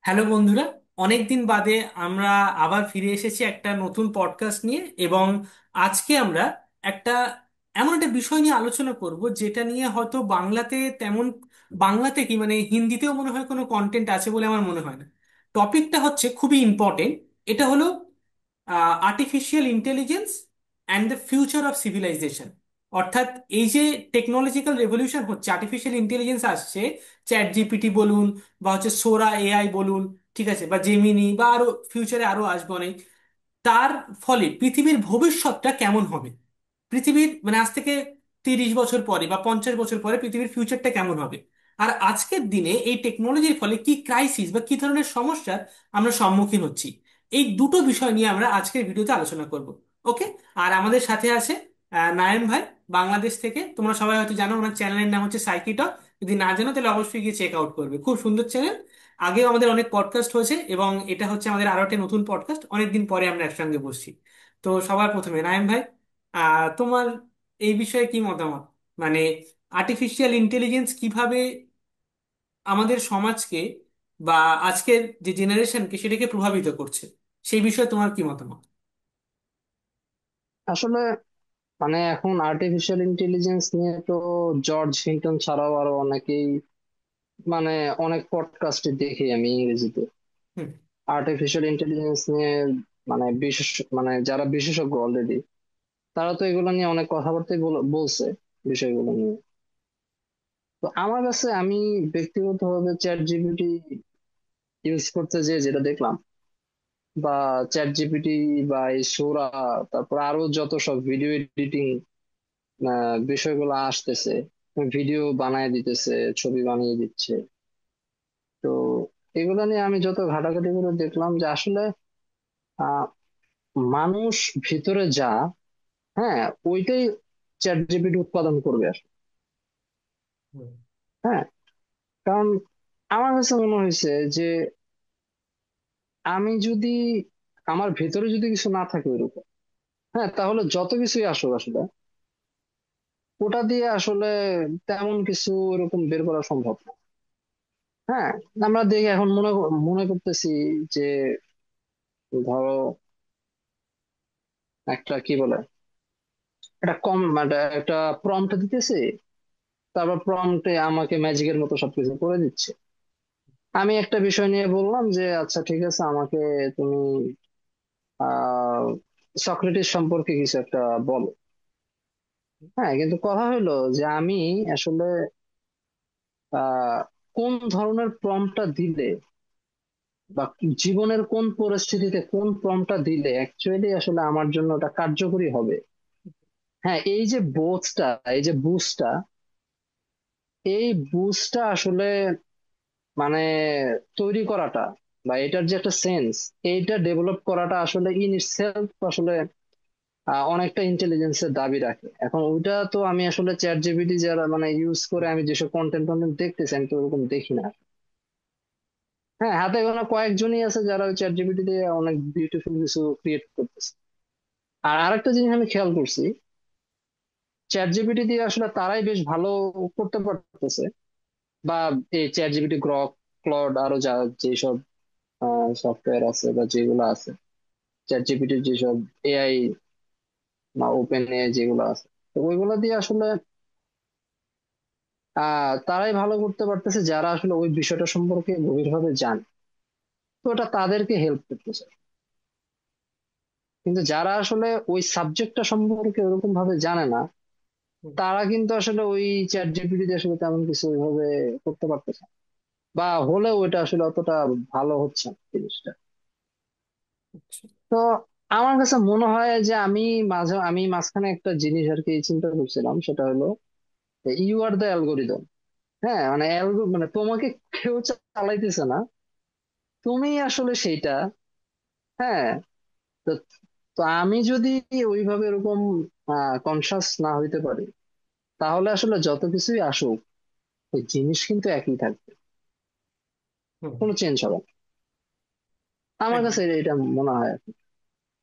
Hello বন্ধুরা, অনেক দিন বাদে আমরা আবার ফিরে এসেছি একটা নতুন পডকাস্ট নিয়ে। এবং আজকে আমরা একটা এমন একটা বিষয় নিয়ে আলোচনা করব যেটা নিয়ে হয়তো বাংলাতে তেমন, বাংলাতে কি মানে হিন্দিতেও মনে হয় কোনো কন্টেন্ট আছে বলে আমার মনে হয় না। টপিকটা হচ্ছে খুবই ইম্পর্টেন্ট। এটা হলো artificial intelligence and the future of civilisation. অর্থাৎ এই যে টেকনোলজিক্যাল রেভলিউশন হচ্ছে, আর্টিফিশিয়াল ইন্টেলিজেন্স আসছে, চ্যাট জিপিটি বলুন বা হচ্ছে সোরা এআই বলুন, ঠিক আছে, বা জেমিনি বা আরো ফিউচারে আরো আসবে অনেক। তার ফলে পৃথিবীর ভবিষ্যৎটা কেমন হবে, পৃথিবীর মানে আজ থেকে 30 বছর পরে বা 50 বছর পরে পৃথিবীর ফিউচারটা কেমন হবে, আর আজকের দিনে এই টেকনোলজির ফলে কি ক্রাইসিস বা কি ধরনের সমস্যার আমরা সম্মুখীন হচ্ছি। এই দুটো বিষয় নিয়ে আমরা আজকের ভিডিওতে আলোচনা করব। ওকে। আর আমাদের সাথে আছে নায়েম ভাই, বাংলাদেশ থেকে। তোমরা সবাই হয়তো জানো, ওনার চ্যানেলের নাম হচ্ছে সাইকিটক। যদি না জানো তাহলে অবশ্যই গিয়ে চেক আউট করবে, খুব সুন্দর চ্যানেল। আগেও আমাদের অনেক পডকাস্ট হয়েছে এবং এটা হচ্ছে আমাদের আরো একটা নতুন পডকাস্ট, অনেকদিন পরে আমরা একসঙ্গে বসছি। তো সবার প্রথমে নায়েম ভাই, তোমার এই বিষয়ে কি মতামত? মানে আর্টিফিশিয়াল ইন্টেলিজেন্স কিভাবে আমাদের সমাজকে বা আজকের যে জেনারেশনকে সেটাকে প্রভাবিত করছে, সেই বিষয়ে তোমার কি মতামত? আসলে এখন আর্টিফিশিয়াল ইন্টেলিজেন্স নিয়ে তো জর্জ হিন্টন ছাড়াও আরো অনেকেই মানে অনেক পডকাস্টে দেখি আমি ইংরেজিতে হুম। আর্টিফিশিয়াল ইন্টেলিজেন্স নিয়ে বিশেষ যারা বিশেষজ্ঞ অলরেডি তারা তো এগুলো নিয়ে অনেক কথাবার্তাই বলছে বিষয়গুলো নিয়ে। তো আমার কাছে আমি ব্যক্তিগতভাবে চ্যাট জিপিটি ইউজ করতে যে যেটা দেখলাম, বা চ্যাট জিপিটি বা এই সোরা, তারপর আরো যত সব ভিডিও এডিটিং বিষয়গুলো আসতেছে, ভিডিও বানায় দিতেছে, ছবি বানিয়ে দিচ্ছে। তো এগুলো নিয়ে আমি যত ঘাটাঘাটি করে দেখলাম যে আসলে আহ মানুষ ভিতরে যা, হ্যাঁ, ওইটাই চ্যাট জিপিটি উৎপাদন করবে আসলে। হুম। হ্যাঁ, কারণ আমার কাছে মনে হয়েছে যে আমি যদি আমার ভেতরে যদি কিছু না থাকে ওইরকম, হ্যাঁ, তাহলে যত কিছুই আসুক আসলে ওটা দিয়ে আসলে তেমন কিছু এরকম বের করা সম্ভব না। হ্যাঁ, আমরা দেখি এখন মনে মনে করতেছি যে ধরো একটা কি বলে, একটা প্রম্পট দিতেছে, তারপর প্রম্পটে আমাকে ম্যাজিকের মতো সবকিছু করে দিচ্ছে। আমি একটা বিষয় নিয়ে বললাম যে আচ্ছা ঠিক আছে, আমাকে তুমি আহ সক্রেটিস সম্পর্কে কিছু একটা বলো। হ্যাঁ, কিন্তু কথা হলো যে আমি আসলে আহ কোন ধরনের প্রম্পটটা দিলে বা জীবনের কোন পরিস্থিতিতে কোন প্রম্পটটা দিলে অ্যাকচুয়ালি আসলে আমার জন্য ওটা কার্যকরী হবে। হ্যাঁ, এই যে বোধটা, এই যে বুস্টটা, এই বুস্টটা আসলে মানে তৈরি করাটা বা এটার যে একটা সেন্স, এইটা ডেভেলপ করাটা আসলে ইন ইটসেলফ আসলে অনেকটা ইন্টেলিজেন্সের দাবি রাখে। এখন ওইটা তো আমি আসলে চ্যাট জিপিটি যারা ইউজ করে আমি যেসব কন্টেন্ট টন্টেন্ট দেখতেছি, আমি তো ওরকম দেখি না। হ্যাঁ, হাতে গোনা কয়েকজনই আছে যারা ওই চ্যাট জিপিটি দিয়ে অনেক বিউটিফুল কিছু ক্রিয়েট করতেছে। আর আরেকটা জিনিস আমি খেয়াল করছি, চ্যাট জিপিটি দিয়ে আসলে তারাই বেশ ভালো করতে পারতেছে, বা এই চ্যাট জিপিটি, গ্রক, ক্লড, আরো যা যেসব সফটওয়্যার আছে বা যেগুলো আছে, চ্যাট জিপিটির যেসব এআই বা ওপেন এআই যেগুলো আছে, তো ওইগুলো দিয়ে আসলে তারাই ভালো করতে পারতেছে যারা আসলে ওই বিষয়টা সম্পর্কে গভীরভাবে জানে। তো ওটা তাদেরকে হেল্প করতেছে। কিন্তু যারা আসলে ওই সাবজেক্টটা সম্পর্কে ওরকম ভাবে জানে না, হুম। তারা কিন্তু আসলে ওই চ্যাট জিপিটি দিয়ে আসলে তেমন কিছু ওইভাবে করতে পারতেছে না। বা হলেও ওইটা আসলে অতটা ভালো হচ্ছে না জিনিসটা। আচ্ছা। তো আমার কাছে মনে হয় যে আমি মাঝখানে একটা জিনিস আর কি চিন্তা করছিলাম, সেটা হলো ইউ আর দ্য অ্যালগোরিদম। হ্যাঁ, তোমাকে কেউ চালাইতেছে না, তুমি আসলে সেইটা। হ্যাঁ, তো তো আমি যদি ওইভাবে এরকম কনসাস না হইতে পারি, তাহলে আসলে যত কিছুই আসুক ওই জিনিস কিন্তু একই থাকবে, হুম। কোনো চেঞ্জ হবে না। আমার কাছে একদম। এটা মনে হয় আর কি।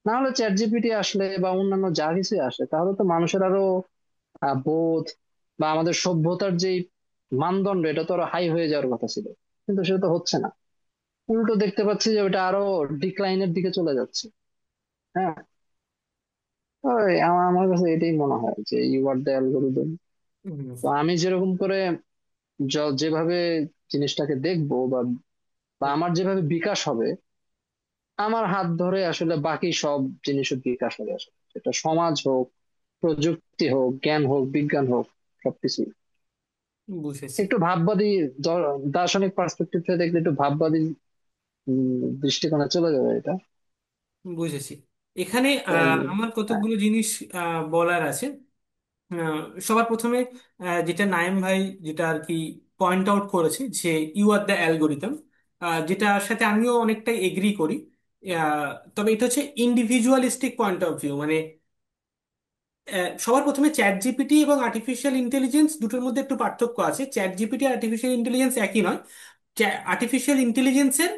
না হলে চ্যাট জিপিটি আসলে বা অন্যান্য যা কিছুই আসে, তাহলে তো মানুষের আরো বোধ বা আমাদের সভ্যতার যে মানদণ্ড, এটা তো আরো হাই হয়ে যাওয়ার কথা ছিল, কিন্তু সেটা তো হচ্ছে না। উল্টো দেখতে পাচ্ছি যে ওটা আরো ডিক্লাইনের দিকে চলে যাচ্ছে। হ্যাঁ, ওই আমার কাছে এটাই মনে হয় যে ইউ আর দ্য অ্যালগোরিদম। হুম, তো আমি যেরকম করে যেভাবে জিনিসটাকে দেখবো, বা বা হুম, আমার যেভাবে বিকাশ হবে, আমার হাত ধরে আসলে বাকি সব জিনিসের বিকাশ হবে আসলে, সেটা সমাজ হোক, প্রযুক্তি হোক, জ্ঞান হোক, বিজ্ঞান হোক, সবকিছু। বুঝেছি। একটু ভাববাদী দার্শনিক পার্সপেক্টিভ থেকে দেখলে একটু ভাববাদী দৃষ্টিকোণে চলে যাবে এটা। বুঝেছি। এখানে তাই। আমার হ্যাঁ, কতগুলো জিনিস বলার আছে। সবার প্রথমে যেটা নাইম ভাই যেটা আর কি পয়েন্ট আউট করেছে যে ইউ আর দ্য অ্যালগোরিদম, যেটার সাথে আমিও অনেকটাই এগ্রি করি। তবে এটা হচ্ছে ইন্ডিভিজুয়ালিস্টিক পয়েন্ট অফ ভিউ। মানে সবার প্রথমে চ্যাট জিপিটি এবং আর্টিফিশিয়াল ইন্টেলিজেন্স দুটোর মধ্যে একটু পার্থক্য আছে। চ্যাট জিপিটি আর আর্টিফিশিয়াল ইন্টেলিজেন্স একই নয়। আর্টিফিশিয়াল ইন্টেলিজেন্সের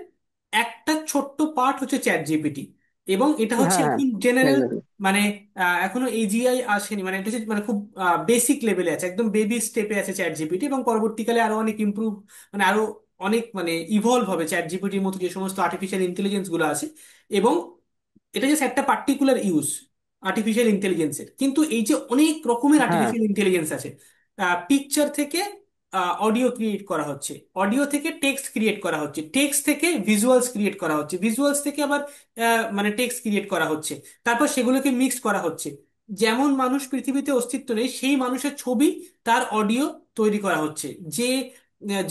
একটা ছোট্ট পার্ট হচ্ছে চ্যাট জিপিটি, এবং এটা হচ্ছে হ্যাঁ, হ্যাঁ, এখন জেনারেল। exactly। মানে এখনো এজিআই আসেনি, মানে এটা হচ্ছে মানে খুব বেসিক লেভেলে আছে, একদম বেবি স্টেপে আছে চ্যাট জিপিটি, এবং পরবর্তীকালে আরো অনেক ইমপ্রুভ, মানে আরো অনেক মানে ইভলভ হবে চ্যাট জিপিটির মতো যে সমস্ত আর্টিফিশিয়াল ইন্টেলিজেন্স গুলো আছে। এবং এটা জাস্ট একটা পার্টিকুলার ইউজ আর্টিফিশিয়াল ইন্টেলিজেন্সের। কিন্তু এই যে অনেক রকমের হ্যাঁ, আর্টিফিশিয়াল ইন্টেলিজেন্স আছে, পিকচার থেকে অডিও ক্রিয়েট করা হচ্ছে, অডিও থেকে টেক্সট ক্রিয়েট করা হচ্ছে, টেক্সট থেকে ভিজুয়ালস ক্রিয়েট করা হচ্ছে, ভিজুয়ালস থেকে আবার মানে টেক্সট ক্রিয়েট করা হচ্ছে, তারপর সেগুলোকে মিক্স করা হচ্ছে। যেমন মানুষ পৃথিবীতে অস্তিত্ব নেই সেই মানুষের ছবি তার অডিও তৈরি করা হচ্ছে, যে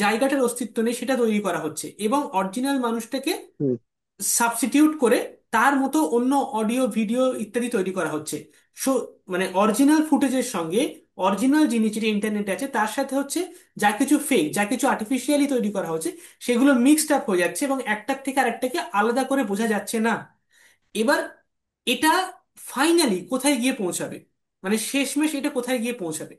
জায়গাটার অস্তিত্ব নেই সেটা তৈরি করা হচ্ছে, এবং অরিজিনাল মানুষটাকে হুম, সাবস্টিটিউট করে তার মতো অন্য অডিও ভিডিও ইত্যাদি তৈরি করা হচ্ছে। সো মানে অরিজিনাল ফুটেজের সঙ্গে অরিজিনাল জিনিস যেটা ইন্টারনেটে আছে তার সাথে হচ্ছে যা কিছু ফেক, যা কিছু আর্টিফিশিয়ালি তৈরি করা হচ্ছে, সেগুলো মিক্সড আপ হয়ে যাচ্ছে এবং একটার থেকে আরেকটাকে আলাদা করে বোঝা যাচ্ছে না। এবার এটা ফাইনালি কোথায় গিয়ে পৌঁছাবে, মানে শেষমেশ এটা কোথায় গিয়ে পৌঁছাবে?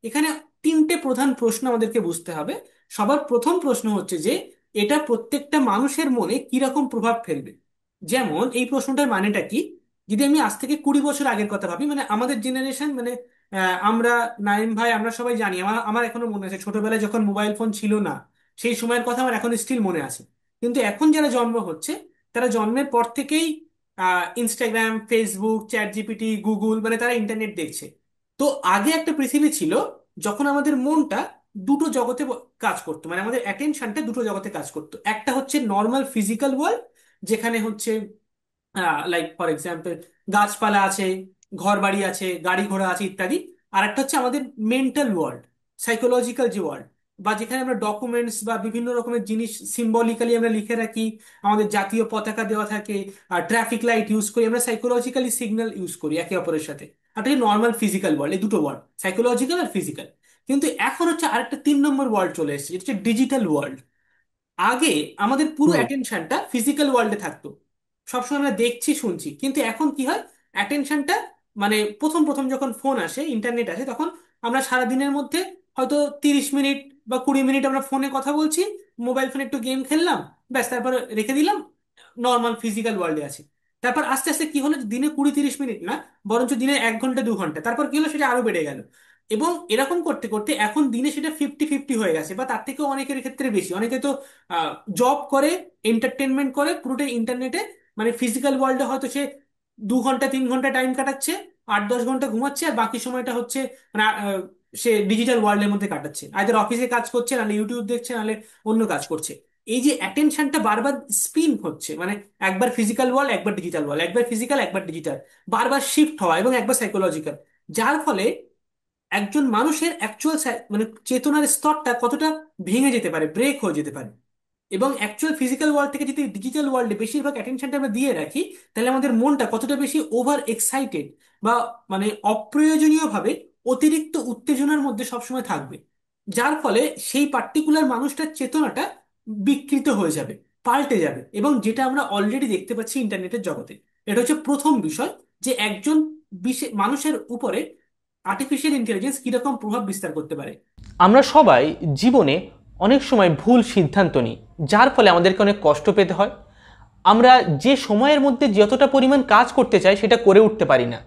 এখানে তিনটে প্রধান প্রশ্ন আমাদেরকে বুঝতে হবে। সবার প্রথম প্রশ্ন হচ্ছে যে এটা প্রত্যেকটা মানুষের মনে কিরকম প্রভাব ফেলবে। যেমন এই প্রশ্নটার মানেটা কি, যদি আমি আজ থেকে 20 বছর আগের কথা ভাবি, মানে আমাদের জেনারেশন, মানে আমরা, নাইম ভাই, আমরা সবাই জানি, আমার আমার এখনো মনে আছে ছোটবেলায় যখন মোবাইল ফোন ছিল না, সেই সময়ের কথা আমার এখন স্টিল মনে আছে। কিন্তু এখন যারা জন্ম হচ্ছে তারা জন্মের পর থেকেই Instagram, Facebook, chat GPT, Google, মানে তারা ইন্টারনেট দেখছে। তো আগে একটা পৃথিবী ছিল যখন আমাদের মনটা দুটো জগতে কাজ করতো, মানে আমাদের অ্যাটেনশনটা দুটো জগতে কাজ করতো। একটা হচ্ছে নর্মাল ফিজিক্যাল ওয়ার্ল্ড, যেখানে হচ্ছে লাইক ফর এক্সাম্পল গাছপালা আছে, ঘর বাড়ি আছে, গাড়ি ঘোড়া আছে ইত্যাদি। আর একটা হচ্ছে আমাদের মেন্টাল ওয়ার্ল্ড, সাইকোলজিক্যাল যে ওয়ার্ল্ড, বা যেখানে আমরা ডকুমেন্টস বা বিভিন্ন রকমের জিনিস সিম্বলিক্যালি আমরা লিখে রাখি, আমাদের জাতীয় পতাকা দেওয়া থাকে, আর ট্রাফিক লাইট ইউজ করি, আমরা সাইকোলজিক্যালি সিগন্যাল ইউজ করি একে অপরের সাথে। আর এটা নর্মাল ফিজিক্যাল ওয়ার্ল্ড, এই দুটো ওয়ার্ল্ড, সাইকোলজিক্যাল আর ফিজিক্যাল। কিন্তু এখন হচ্ছে আরেকটা 3 নম্বর ওয়ার্ল্ড চলে এসেছে, যেটা হচ্ছে ডিজিটাল ওয়ার্ল্ড। আগে আমাদের পুরো হুম, অ্যাটেনশনটা ফিজিক্যাল ওয়ার্ল্ডে থাকতো, সবসময় আমরা দেখছি শুনছি, কিন্তু এখন কি হয়, অ্যাটেনশনটা মানে প্রথম প্রথম যখন ফোন আসে, ইন্টারনেট আসে, তখন আমরা সারা দিনের মধ্যে হয়তো 30 মিনিট বা 20 মিনিট আমরা ফোনে কথা বলছি, মোবাইল ফোনে একটু গেম খেললাম, ব্যাস, তারপর রেখে দিলাম, নর্মাল ফিজিক্যাল ওয়ার্ল্ডে আছি। তারপর আস্তে আস্তে কি হলো, দিনে 20-30 মিনিট না, বরঞ্চ দিনে 1 ঘন্টা 2 ঘন্টা, তারপর কি হলো, সেটা আরো বেড়ে গেল। এবং এরকম করতে করতে এখন দিনে সেটা 50-50 হয়ে গেছে, বা তার থেকেও অনেকের ক্ষেত্রে বেশি। অনেকে তো জব করে, এন্টারটেনমেন্ট করে পুরোটাই ইন্টারনেটে, মানে ফিজিক্যাল ওয়ার্ল্ডে হয়তো সে 2 ঘন্টা 3 ঘন্টা টাইম কাটাচ্ছে, 8-10 ঘন্টা ঘুমাচ্ছে, আর বাকি সময়টা হচ্ছে মানে সে ডিজিটাল ওয়ার্ল্ডের মধ্যে কাটাচ্ছে, আইদার অফিসে কাজ করছে, নাহলে ইউটিউব দেখছে, নাহলে অন্য কাজ করছে। এই যে অ্যাটেনশনটা বারবার স্পিন হচ্ছে, মানে একবার ফিজিক্যাল ওয়ার্ল্ড, একবার ডিজিটাল ওয়ার্ল্ড, একবার ফিজিক্যাল, একবার ডিজিটাল, বারবার শিফট হওয়া, এবং একবার সাইকোলজিক্যাল, যার ফলে একজন মানুষের অ্যাকচুয়াল মানে চেতনার স্তরটা কতটা ভেঙে যেতে পারে, ব্রেক হয়ে যেতে পারে। এবং অ্যাকচুয়াল ফিজিক্যাল ওয়ার্ল্ড থেকে যদি ডিজিটাল ওয়ার্ল্ডে বেশিরভাগ অ্যাটেনশনটা আমরা দিয়ে রাখি, তাহলে আমাদের মনটা কতটা বেশি ওভার এক্সাইটেড, বা মানে অপ্রয়োজনীয়ভাবে অতিরিক্ত উত্তেজনার মধ্যে সবসময় থাকবে, যার ফলে সেই পার্টিকুলার মানুষটার চেতনাটা বিকৃত হয়ে যাবে, পাল্টে যাবে। এবং যেটা আমরা অলরেডি দেখতে পাচ্ছি ইন্টারনেটের জগতে, এটা হচ্ছে প্রথম বিষয়, যে একজন বিশেষ মানুষের উপরে আর্টিফিশিয়াল ইন্টেলিজেন্স কিরকম প্রভাব বিস্তার করতে পারে। আমরা সবাই জীবনে অনেক সময় ভুল সিদ্ধান্ত নিই, যার ফলে আমাদেরকে অনেক কষ্ট পেতে হয়। আমরা যে সময়ের মধ্যে যতটা পরিমাণ কাজ করতে চাই সেটা করে উঠতে পারি না,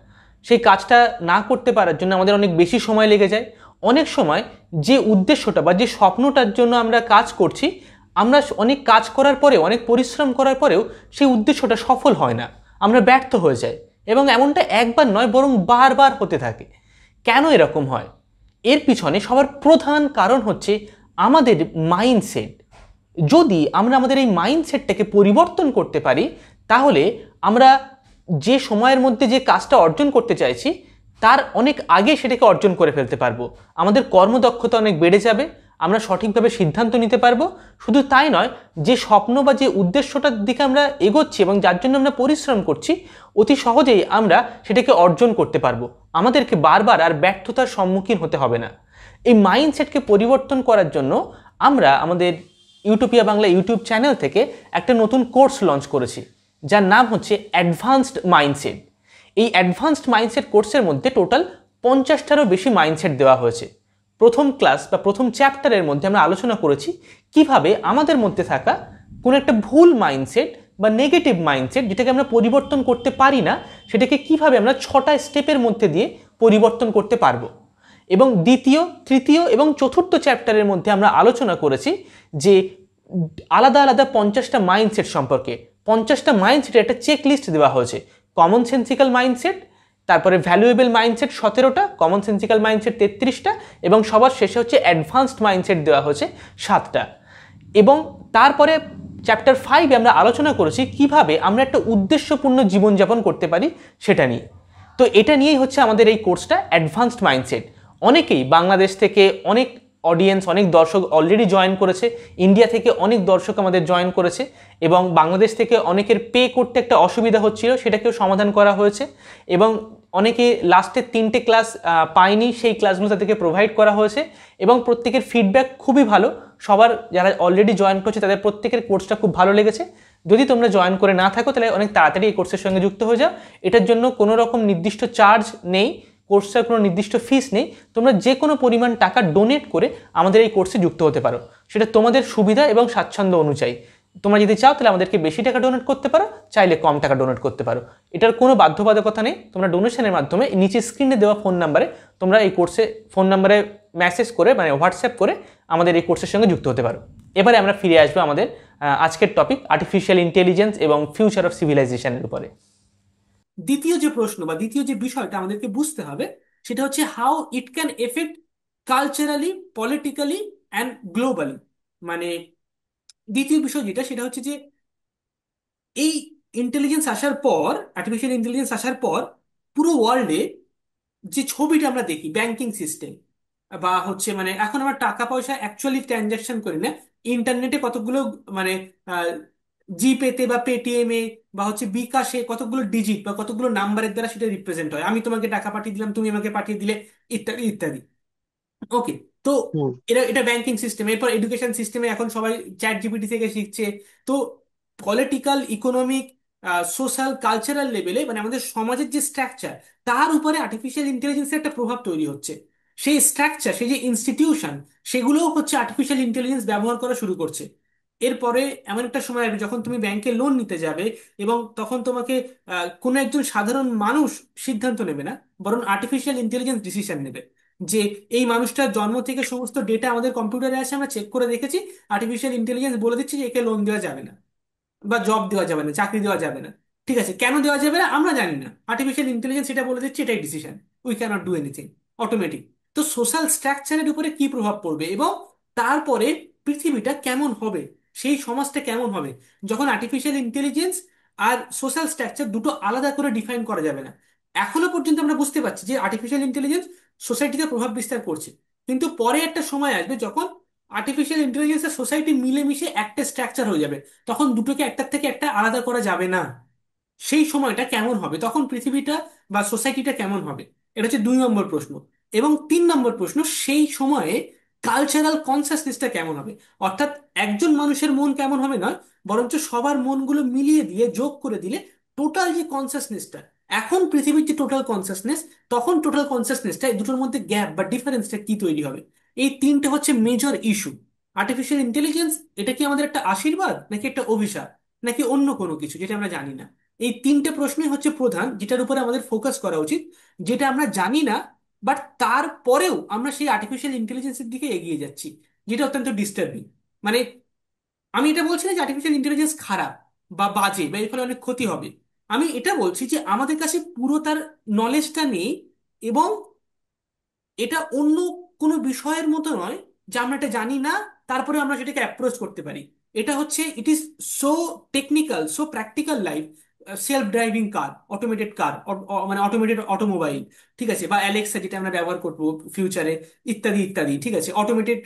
সেই কাজটা না করতে পারার জন্য আমাদের অনেক বেশি সময় লেগে যায়। অনেক সময় যে উদ্দেশ্যটা বা যে স্বপ্নটার জন্য আমরা কাজ করছি, আমরা অনেক কাজ করার পরেও, অনেক পরিশ্রম করার পরেও সেই উদ্দেশ্যটা সফল হয় না, আমরা ব্যর্থ হয়ে যাই। এবং এমনটা একবার নয়, বরং বারবার হতে থাকে। কেন এরকম হয়? এর পিছনে সবার প্রধান কারণ হচ্ছে আমাদের মাইন্ডসেট। যদি আমরা আমাদের এই মাইন্ডসেটটাকে পরিবর্তন করতে পারি, তাহলে আমরা যে সময়ের মধ্যে যে কাজটা অর্জন করতে চাইছি তার অনেক আগে সেটাকে অর্জন করে ফেলতে পারবো। আমাদের কর্মদক্ষতা অনেক বেড়ে যাবে, আমরা সঠিকভাবে সিদ্ধান্ত নিতে পারবো। শুধু তাই নয়, যে স্বপ্ন বা যে উদ্দেশ্যটার দিকে আমরা এগোচ্ছি এবং যার জন্য আমরা পরিশ্রম করছি, অতি সহজেই আমরা সেটাকে অর্জন করতে পারবো। আমাদেরকে বারবার আর ব্যর্থতার সম্মুখীন হতে হবে না। এই মাইন্ডসেটকে পরিবর্তন করার জন্য আমরা আমাদের ইউটোপিয়া বাংলা ইউটিউব চ্যানেল থেকে একটা নতুন কোর্স লঞ্চ করেছি, যার নাম হচ্ছে অ্যাডভান্সড মাইন্ডসেট। এই অ্যাডভান্সড মাইন্ডসেট কোর্সের মধ্যে টোটাল 50টারও বেশি মাইন্ডসেট দেওয়া হয়েছে। প্রথম ক্লাস বা প্রথম চ্যাপ্টারের মধ্যে আমরা আলোচনা করেছি কিভাবে আমাদের মধ্যে থাকা কোনো একটা ভুল মাইন্ডসেট বা নেগেটিভ মাইন্ডসেট, যেটাকে আমরা পরিবর্তন করতে পারি না, সেটাকে কিভাবে আমরা 6টা স্টেপের মধ্যে দিয়ে পরিবর্তন করতে পারবো। এবং দ্বিতীয়, তৃতীয় এবং চতুর্থ চ্যাপ্টারের মধ্যে আমরা আলোচনা করেছি যে আলাদা আলাদা 50টা মাইন্ডসেট সম্পর্কে। 50টা মাইন্ডসেটের একটা চেক লিস্ট দেওয়া হয়েছে। কমন সেন্সিক্যাল মাইন্ডসেট, তারপরে ভ্যালুয়েবল মাইন্ডসেট 17টা, কমন সেন্সিক্যাল মাইন্ডসেট 33টা, এবং সবার শেষে হচ্ছে অ্যাডভান্সড মাইন্ডসেট দেওয়া হয়েছে 7টা। এবং তারপরে চ্যাপ্টার 5 আমরা আলোচনা করেছি কিভাবে আমরা একটা উদ্দেশ্যপূর্ণ জীবনযাপন করতে পারি সেটা নিয়ে। তো এটা নিয়েই হচ্ছে আমাদের এই কোর্সটা, অ্যাডভান্সড মাইন্ডসেট। অনেকেই বাংলাদেশ থেকে অনেক অডিয়েন্স, অনেক দর্শক অলরেডি জয়েন করেছে, ইন্ডিয়া থেকে অনেক দর্শক আমাদের জয়েন করেছে, এবং বাংলাদেশ থেকে অনেকের পে করতে একটা অসুবিধা হচ্ছিল, সেটাকেও সমাধান করা হয়েছে। এবং অনেকে লাস্টের 3টে ক্লাস পায়নি, সেই ক্লাসগুলো তাদেরকে প্রোভাইড করা হয়েছে, এবং প্রত্যেকের ফিডব্যাক খুবই ভালো। সবার যারা অলরেডি জয়েন করছে তাদের প্রত্যেকের কোর্সটা খুব ভালো লেগেছে। যদি তোমরা জয়েন করে না থাকো তাহলে অনেক তাড়াতাড়ি এই কোর্সের সঙ্গে যুক্ত হয়ে যাও। এটার জন্য কোনো রকম নির্দিষ্ট চার্জ নেই, কোর্সের কোনো নির্দিষ্ট ফিস নেই। তোমরা যে কোনো পরিমাণ টাকা ডোনেট করে আমাদের এই কোর্সে যুক্ত হতে পারো, সেটা তোমাদের সুবিধা এবং স্বাচ্ছন্দ্য অনুযায়ী। তোমরা যদি চাও তাহলে আমাদেরকে বেশি টাকা ডোনেট করতে পারো, চাইলে কম টাকা ডোনেট করতে পারো। এটার কোনো বাধ্যবাধকতা নেই। তোমরা ডোনেশনের মাধ্যমে নিচে স্ক্রিনে দেওয়া ফোন নাম্বারে তোমরা এই কোর্সে ফোন নাম্বারে মেসেজ করে, মানে হোয়াটসঅ্যাপ করে আমাদের এই কোর্সের সঙ্গে যুক্ত হতে পারো। এবারে আমরা ফিরে আসবো আমাদের আজকের টপিক, আর্টিফিশিয়াল ইন্টেলিজেন্স এবং ফিউচার অফ সিভিলাইজেশনের উপরে। দ্বিতীয় যে প্রশ্ন বা দ্বিতীয় যে বিষয়টা আমাদেরকে বুঝতে হবে, সেটা হচ্ছে how it can effect culturally, politically and globally. মানে দ্বিতীয় বিষয় যেটা, সেটা হচ্ছে যে এই ইন্টেলিজেন্স আসার পর, আর্টিফিশিয়াল ইন্টেলিজেন্স আসার পর পুরো ওয়ার্ল্ডে যে ছবিটা আমরা দেখি, ব্যাংকিং সিস্টেম বা হচ্ছে মানে এখন আমরা টাকা পয়সা অ্যাকচুয়ালি ট্রানজাকশন করি না, ইন্টারনেটে কতগুলো মানে জিপেতে বা পেটিএম এ বা হচ্ছে বিকাশে কতগুলো ডিজিট বা কতগুলো নাম্বারের দ্বারা সেটা রিপ্রেজেন্ট হয়। আমি তোমাকে টাকা পাঠিয়ে দিলাম, তুমি আমাকে পাঠিয়ে দিলে, ইত্যাদি ইত্যাদি। ওকে। তো হুম। এটা এটা ব্যাংকিং সিস্টেম। এরপর এডুকেশন সিস্টেমে এখন সবাই চ্যাট জিপিটি থেকে শিখছে। তো পলিটিক্যাল, ইকোনমিক, সোশ্যাল, কালচারাল লেভেলে মানে আমাদের সমাজের যে স্ট্রাকচার, তার উপরে আর্টিফিশিয়াল ইন্টেলিজেন্সের একটা প্রভাব তৈরি হচ্ছে। সেই স্ট্রাকচার, সেই যে ইনস্টিটিউশন, সেগুলোও হচ্ছে আর্টিফিশিয়াল ইন্টেলিজেন্স ব্যবহার করা শুরু করছে। এরপরে এমন একটা সময় আসবে যখন তুমি ব্যাংকে লোন নিতে যাবে, এবং তখন তোমাকে কোনো একজন সাধারণ মানুষ সিদ্ধান্ত নেবে না, বরং আর্টিফিশিয়াল ইন্টেলিজেন্স ডিসিশন নেবে যে এই মানুষটার জন্ম থেকে সমস্ত ডেটা আমাদের কম্পিউটারে আছে, আমরা চেক করে দেখেছি, আর্টিফিশিয়াল ইন্টেলিজেন্স বলে দিচ্ছে যে একে লোন দেওয়া যাবে না বা জব দেওয়া যাবে না, চাকরি দেওয়া যাবে না। ঠিক আছে, কেন দেওয়া যাবে না আমরা জানি না, আর্টিফিশিয়াল ইন্টেলিজেন্স এটা বলে দিচ্ছে, এটাই decision, we can't do anything, automatic. তো সোশ্যাল স্ট্রাকচারের উপরে কি প্রভাব পড়বে এবং তারপরে পৃথিবীটা কেমন হবে, সেই সমাজটা কেমন হবে যখন আর্টিফিশিয়াল ইন্টেলিজেন্স আর সোশ্যাল স্ট্রাকচার দুটো আলাদা করে ডিফাইন করা যাবে না। এখনো পর্যন্ত আমরা বুঝতে পারছি যে আর্টিফিশিয়াল ইন্টেলিজেন্স সোসাইটিতে প্রভাব বিস্তার করছে, কিন্তু পরে একটা সময় আসবে যখন আর্টিফিশিয়াল ইন্টেলিজেন্স আর সোসাইটি মিলেমিশে একটা স্ট্রাকচার হয়ে যাবে, তখন দুটোকে একটার থেকে একটা আলাদা করা যাবে না। সেই সময়টা কেমন হবে, তখন পৃথিবীটা বা সোসাইটিটা কেমন হবে? এটা হচ্ছে 2 নম্বর প্রশ্ন। এবং 3 নম্বর প্রশ্ন, সেই সময়ে কালচারাল কনসাসনেসটা কেমন হবে? অর্থাৎ একজন মানুষের মন কেমন হবে নয়, বরঞ্চ সবার মনগুলো মিলিয়ে দিয়ে যোগ করে দিলে টোটাল যে কনসাসনেসটা, এখন পৃথিবীর যে টোটাল কনসাসনেস, তখন টোটাল কনসাসনেসটা, এই দুটোর মধ্যে গ্যাপ বা ডিফারেন্সটা কি তৈরি হবে? এই তিনটে হচ্ছে মেজর ইস্যু। আর্টিফিশিয়াল ইন্টেলিজেন্স এটা কি আমাদের একটা আশীর্বাদ নাকি একটা অভিশাপ, নাকি অন্য কোনো কিছু যেটা আমরা জানি না? এই তিনটে প্রশ্নই হচ্ছে প্রধান, যেটার উপরে আমাদের ফোকাস করা উচিত, যেটা আমরা জানি না, বাট তারপরেও আমরা সেই আর্টিফিশিয়াল ইন্টেলিজেন্সের দিকে এগিয়ে যাচ্ছি, যেটা অত্যন্ত ডিস্টার্বিং। মানে আমি এটা বলছি না যে আর্টিফিশিয়াল ইন্টেলিজেন্স খারাপ বা বাজে বা এর ফলে অনেক ক্ষতি হবে। আমি এটা বলছি যে আমাদের কাছে পুরো তার নলেজটা নেই, এবং এটা অন্য কোনো বিষয়ের মতো নয় যে আমরা এটা জানি না তারপরে আমরা সেটাকে অ্যাপ্রোচ করতে পারি। এটা হচ্ছে it is so technical, so practical life. Self driving car, automated car, মানে অটোমেটেড অটোমোবাইল, ঠিক আছে, বা অ্যালেক্সা যেটা আমরা ব্যবহার করবো ফিউচারে, ইত্যাদি ইত্যাদি, ঠিক আছে, অটোমেটেড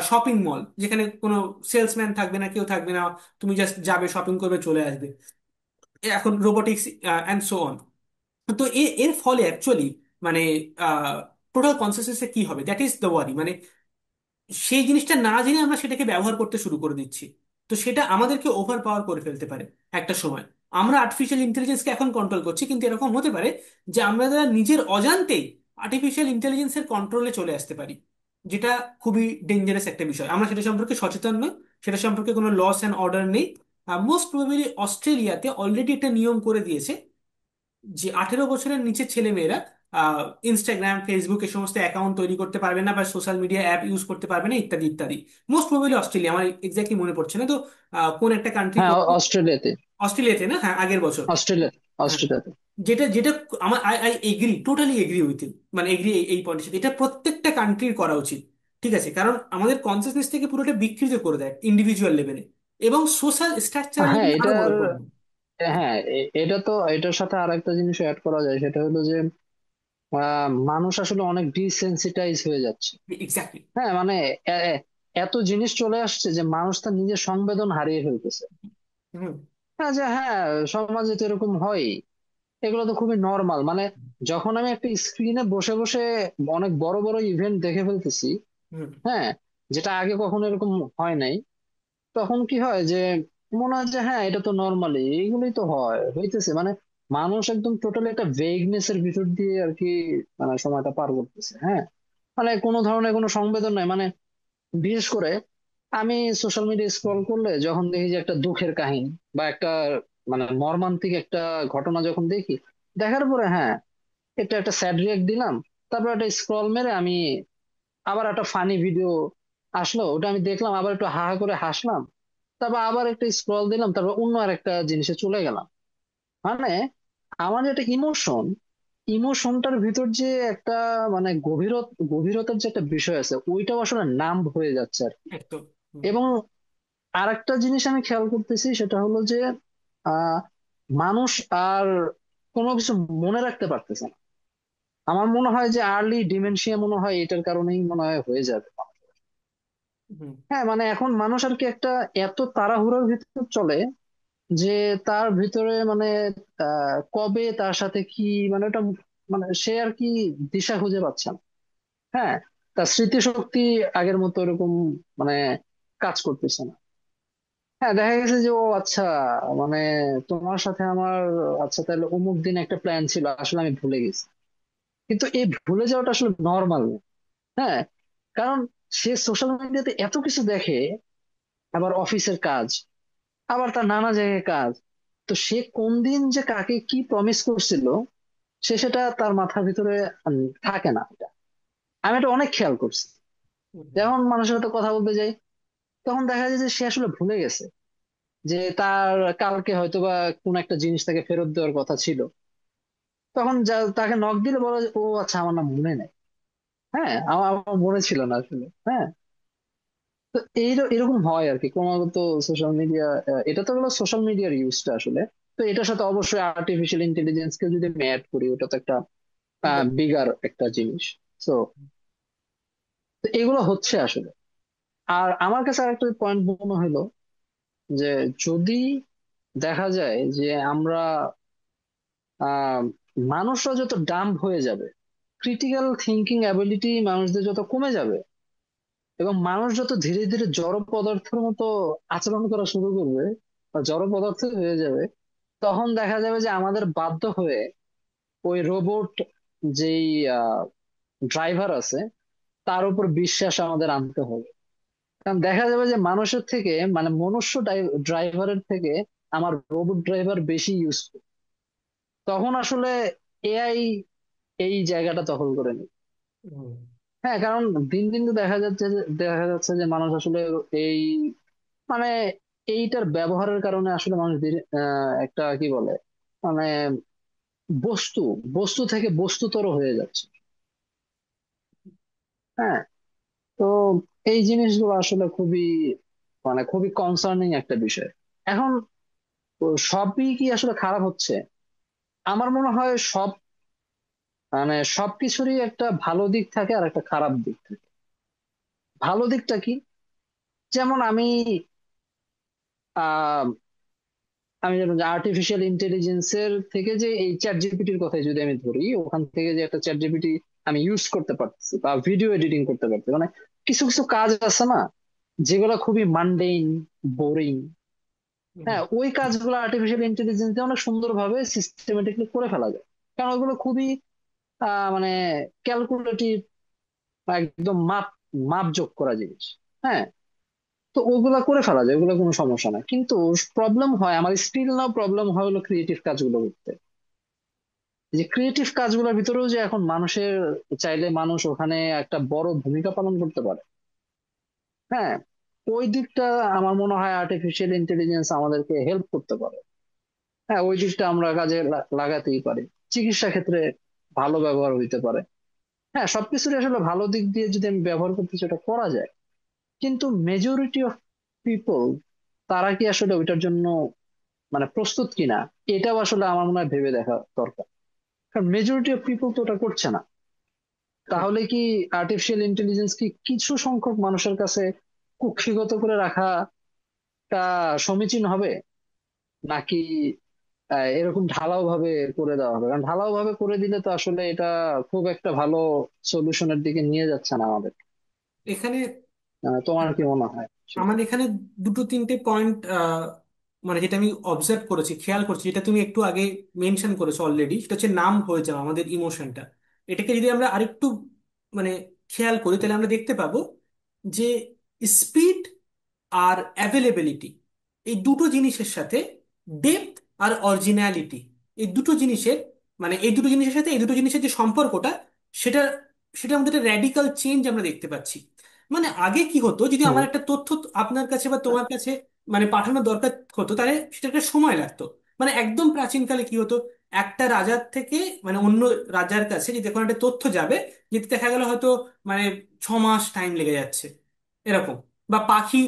শপিং মল যেখানে কোনো সেলসম্যান থাকবে না, কেউ থাকবে না, তুমি জাস্ট যাবে, শপিং করবে, চলে আসবে। এখন রোবোটিক্স অ্যান্ড সো অন। তো এর ফলে অ্যাকচুয়ালি মানে টোটাল কনসিস্টেন্সি কি হবে, দ্যাট ইজ দ্য ওয়ারি। মানে সেই জিনিসটা না জেনে আমরা সেটাকে ব্যবহার করতে শুরু করে দিচ্ছি। তো সেটা আমাদেরকে ওভার পাওয়ার করে ফেলতে পারে একটা সময়। আমরা আর্টিফিশিয়াল ইন্টেলিজেন্সকে এখন কন্ট্রোল করছি, কিন্তু এরকম হতে পারে যে আমরা যারা নিজের অজান্তেই আর্টিফিশিয়াল ইন্টেলিজেন্সের কন্ট্রোলে চলে আসতে পারি, যেটা খুবই ডেঞ্জারাস একটা বিষয়। আমরা সেটা সম্পর্কে সচেতন নই, সেটা সম্পর্কে কোনো লস অ্যান্ড অর্ডার নেই। মোস্ট প্রবাবলি অস্ট্রেলিয়াতে অলরেডি একটা নিয়ম করে দিয়েছে যে 18 বছরের নিচে ছেলে মেয়েরা ইনস্টাগ্রাম, ফেসবুক, এই সমস্ত অ্যাকাউন্ট তৈরি করতে পারবে না বা সোশ্যাল মিডিয়া অ্যাপ ইউজ করতে পারবে না, ইত্যাদি ইত্যাদি। মোস্ট প্রবাবলি অস্ট্রেলিয়া, আমার এক্স্যাক্টলি মনে পড়ছে না তো। কোন একটা কান্ট্রি হ্যাঁ, করবে। অস্ট্রেলিয়াতে। অস্ট্রেলিয়াতে না, হ্যাঁ, আগের বছর। অস্ট্রেলিয়া হ্যাঁ, অস্ট্রেলিয়াতে। যেটা যেটা আমার I I agree, totally agree with you, মানে এগ্রি এই পয়েন্টের সাথে। এটা প্রত্যেকটা কান্ট্রির করা উচিত, ঠিক আছে, কারণ আমাদের কনসিয়াসনেস থেকে পুরোটা বিকৃত করে দেয় ইন্ডিভিজুয়াল লেভেলে, এবং সোশ্যাল স্ট্রাকচারাল হ্যাঁ, লেভেলে আরো বড় এটার প্রবলেম। হ্যাঁ, এটা তো এটার সাথে আরেকটা জিনিস অ্যাড করা যায়, সেটা হলো যে মানুষ আসলে অনেক ডিসেন্সিটাইজ হয়ে যাচ্ছে। এক্স্যাক্টলি। হ্যাঁ, মানে এ- এ- এত জিনিস চলে আসছে যে মানুষ তার নিজের সংবেদন হারিয়ে ফেলতেছে। হুম। হ্যাঁ, যে হ্যাঁ, সমাজে তো এরকম হয়, এগুলো তো খুবই নর্মাল। মানে যখন আমি একটা স্ক্রিনে বসে বসে অনেক বড় বড় ইভেন্ট দেখে ফেলতেছি, হুম। হ্যাঁ, যেটা আগে কখনো এরকম হয় নাই, তখন কি হয় যে মনে হয় যে হ্যাঁ, এটা তো নর্মালি এইগুলোই তো হইতেছে। মানে মানুষ একদম টোটালি একটা ভেগনেস এর ভিতর দিয়ে আর কি মানে সময়টা পার করতেছে। হ্যাঁ, মানে কোনো ধরনের কোনো সংবেদন নাই। মানে বিশেষ করে আমি সোশ্যাল মিডিয়া স্ক্রল করলে যখন দেখি যে একটা দুঃখের কাহিনী বা একটা মানে মর্মান্তিক একটা ঘটনা যখন দেখি, দেখার পরে হ্যাঁ, এটা একটা স্যাড রিয়াক্ট দিলাম, তারপর একটা স্ক্রল মেরে আমি আবার একটা ফানি ভিডিও আসলো, ওটা আমি দেখলাম, আবার একটু হা হা করে হাসলাম, তারপর আবার একটা স্ক্রল দিলাম, তারপর অন্য আর একটা জিনিসে চলে গেলাম। মানে আমার যে একটা ইমোশনটার ভিতর যে একটা মানে গভীরতার যে একটা বিষয় আছে, ওইটাও আসলে নাম হয়ে যাচ্ছে আর কি। একদম। হুম। এবং আরেকটা জিনিস আমি খেয়াল করতেছি, সেটা হলো যে আহ মানুষ আর কোনো কিছু মনে রাখতে পারতেছে না। আমার মনে হয় যে আর্লি ডিমেনশিয়া মনে হয় এটার কারণেই মনে হয় হয়ে যাবে। হুম। হ্যাঁ, মানে এখন মানুষ আর কি একটা এত তাড়াহুড়োর ভিতর চলে যে তার ভিতরে মানে কবে তার সাথে কি মানে ওটা মানে সে আর কি দিশা খুঁজে পাচ্ছে না। হ্যাঁ, তার স্মৃতিশক্তি আগের মতো এরকম মানে কাজ করতেছে না। হ্যাঁ, দেখা গেছে যে ও আচ্ছা, মানে তোমার সাথে আমার আচ্ছা তাহলে অমুক দিন একটা প্ল্যান ছিল, আসলে আমি ভুলে গেছি। কিন্তু এই ভুলে যাওয়াটা আসলে নর্মাল। হ্যাঁ, কারণ সে সোশ্যাল মিডিয়াতে এত কিছু দেখে, আবার অফিসের কাজ, আবার তার নানা জায়গায় কাজ। তো সে কোন দিন যে কাকে কি প্রমিস করছিল, সে সেটা তার মাথার ভিতরে থাকে না। এটা আমি এটা অনেক খেয়াল করছি। হুম। যখন মানুষের সাথে কথা বলতে যাই, তখন দেখা যায় যে সে আসলে ভুলে গেছে যে তার কালকে হয়তো বা কোন একটা জিনিস তাকে ফেরত দেওয়ার কথা ছিল। তখন তাকে নক দিলে বলো যে, ও আচ্ছা, আমার না মনে নেই। হ্যাঁ, আমার মনে ছিল না আসলে। হ্যাঁ, তো এরকম হয় আর কি ক্রমাগত সোশ্যাল মিডিয়া। এটা তো হলো সোশ্যাল মিডিয়ার ইউজটা আসলে। তো এটার সাথে অবশ্যই আর্টিফিশিয়াল ইন্টেলিজেন্স কে যদি আমি অ্যাড করি, ওটা তো একটা বিগার একটা জিনিস। তো এগুলো হচ্ছে আসলে। আর আমার কাছে আরেকটা পয়েন্ট মনে হলো যে যদি দেখা যায় যে আমরা আহ মানুষরা যত ডাম্ব হয়ে যাবে, ক্রিটিক্যাল থিঙ্কিং অ্যাবিলিটি মানুষদের যত কমে যাবে, এবং মানুষ যত ধীরে ধীরে জড় পদার্থের মতো আচরণ করা শুরু করবে বা জড় পদার্থ হয়ে যাবে, তখন দেখা যাবে যে আমাদের বাধ্য হয়ে ওই রোবট যেই ড্রাইভার আছে তার উপর বিশ্বাস আমাদের আনতে হবে। কারণ দেখা যাবে যে মানুষের থেকে মানে মনুষ্য ড্রাইভারের থেকে আমার রোবট ড্রাইভার বেশি ইউজফুল। তখন আসলে এআই এই জায়গাটা দখল করে নেবে। হুম। হ্যাঁ, কারণ দিন দিন তো দেখা যাচ্ছে যে মানুষ আসলে এই মানে এইটার ব্যবহারের কারণে আসলে মানুষ একটা কি বলে, মানে বস্তু বস্তু থেকে বস্তুতর হয়ে যাচ্ছে। হ্যাঁ। তো এই জিনিসগুলো আসলে খুবই, মানে খুবই কনসার্নিং একটা বিষয়। এখন সবই কি আসলে খারাপ হচ্ছে? আমার মনে হয় মানে সবকিছুরই একটা ভালো দিক থাকে আর একটা খারাপ দিক থাকে। ভালো দিকটা কি? যেমন আহ আমি যেমন আর্টিফিশিয়াল ইন্টেলিজেন্সের থেকে যে এই চ্যাট জিপিটির কথাই যদি আমি ধরি, ওখান থেকে যে একটা চ্যাট জিপিটি আমি ইউজ করতে পারতেছি বা ভিডিও এডিটিং করতে পারতেছি, মানে কিছু কিছু কাজ আছে না যেগুলো খুবই মানডেইন, বোরিং। হুম। হ্যাঁ, ওই কাজগুলো আর্টিফিশিয়াল ইন্টেলিজেন্স দিয়ে অনেক সুন্দরভাবে সিস্টেমেটিকলি করে ফেলা যায়। কারণ ওগুলো খুবই মানে ক্যালকুলেটিভ, একদম মাপ যোগ করা জিনিস। হ্যাঁ। তো ওগুলা করে ফেলা যায়, ওগুলো কোনো সমস্যা না। কিন্তু প্রবলেম হয়, আমার স্টিল নাও প্রবলেম হয় হলো ক্রিয়েটিভ কাজগুলো করতে। যে ক্রিয়েটিভ কাজগুলোর ভিতরেও যে এখন মানুষের, চাইলে মানুষ ওখানে একটা বড় ভূমিকা পালন করতে পারে। হ্যাঁ। ওই দিকটা আমার মনে হয় আর্টিফিশিয়াল ইন্টেলিজেন্স আমাদেরকে হেল্প করতে পারে। হ্যাঁ, ওই দিকটা আমরা কাজে লাগাতেই পারি। চিকিৎসা ক্ষেত্রে ভালো ব্যবহার হইতে পারে। হ্যাঁ, সবকিছুর আসলে ভালো দিক দিয়ে যদি আমি ব্যবহার করতে সেটা করা যায়। কিন্তু মেজরিটি অফ পিপল, তারা কি আসলে ওইটার জন্য মানে প্রস্তুত কিনা, এটাও আসলে আমার মনে হয় ভেবে দেখা দরকার। কারণ মেজরিটি অফ পিপল তো ওটা করছে না। তাহলে কি আর্টিফিশিয়াল ইন্টেলিজেন্স কি কিছু সংখ্যক মানুষের কাছে কুক্ষিগত করে রাখাটা সমীচীন হবে, নাকি এরকম ঢালাও ভাবে করে দেওয়া হবে? কারণ ঢালাও ভাবে করে দিলে তো আসলে এটা খুব একটা ভালো সলিউশনের দিকে নিয়ে যাচ্ছে না আমাদের। এখানে তোমার কি মনে হয় সেটা? আমার এখানে দুটো তিনটে পয়েন্ট, মানে যেটা আমি অবজার্ভ করেছি, খেয়াল করছি, যেটা তুমি একটু আগে মেনশন করেছো অলরেডি, সেটা হচ্ছে নাম হয়ে যাওয়া আমাদের ইমোশনটা। এটাকে যদি আমরা আরেকটু মানে খেয়াল করি, তাহলে আমরা দেখতে পাবো যে স্পিড আর অ্যাভেলেবিলিটি, এই দুটো জিনিসের সাথে ডেপথ আর অরিজিনালিটি, এই দুটো জিনিসের, মানে এই দুটো জিনিসের সাথে এই দুটো জিনিসের যে সম্পর্কটা, সেটা সেটার মধ্যে একটা র্যাডিক্যাল চেঞ্জ আমরা দেখতে পাচ্ছি। মানে আগে কি হতো, যদি হুম। আমার একটা তথ্য আপনার কাছে বা তোমার কাছে মানে পাঠানোর দরকার হতো, তাহলে সেটা একটা সময় লাগতো। মানে একদম প্রাচীনকালে কি হতো, একটা রাজার থেকে মানে অন্য রাজার কাছে যদি কোনো একটা তথ্য যাবে, যেতে দেখা গেল হয়তো মানে 6 মাস টাইম লেগে যাচ্ছে এরকম। বা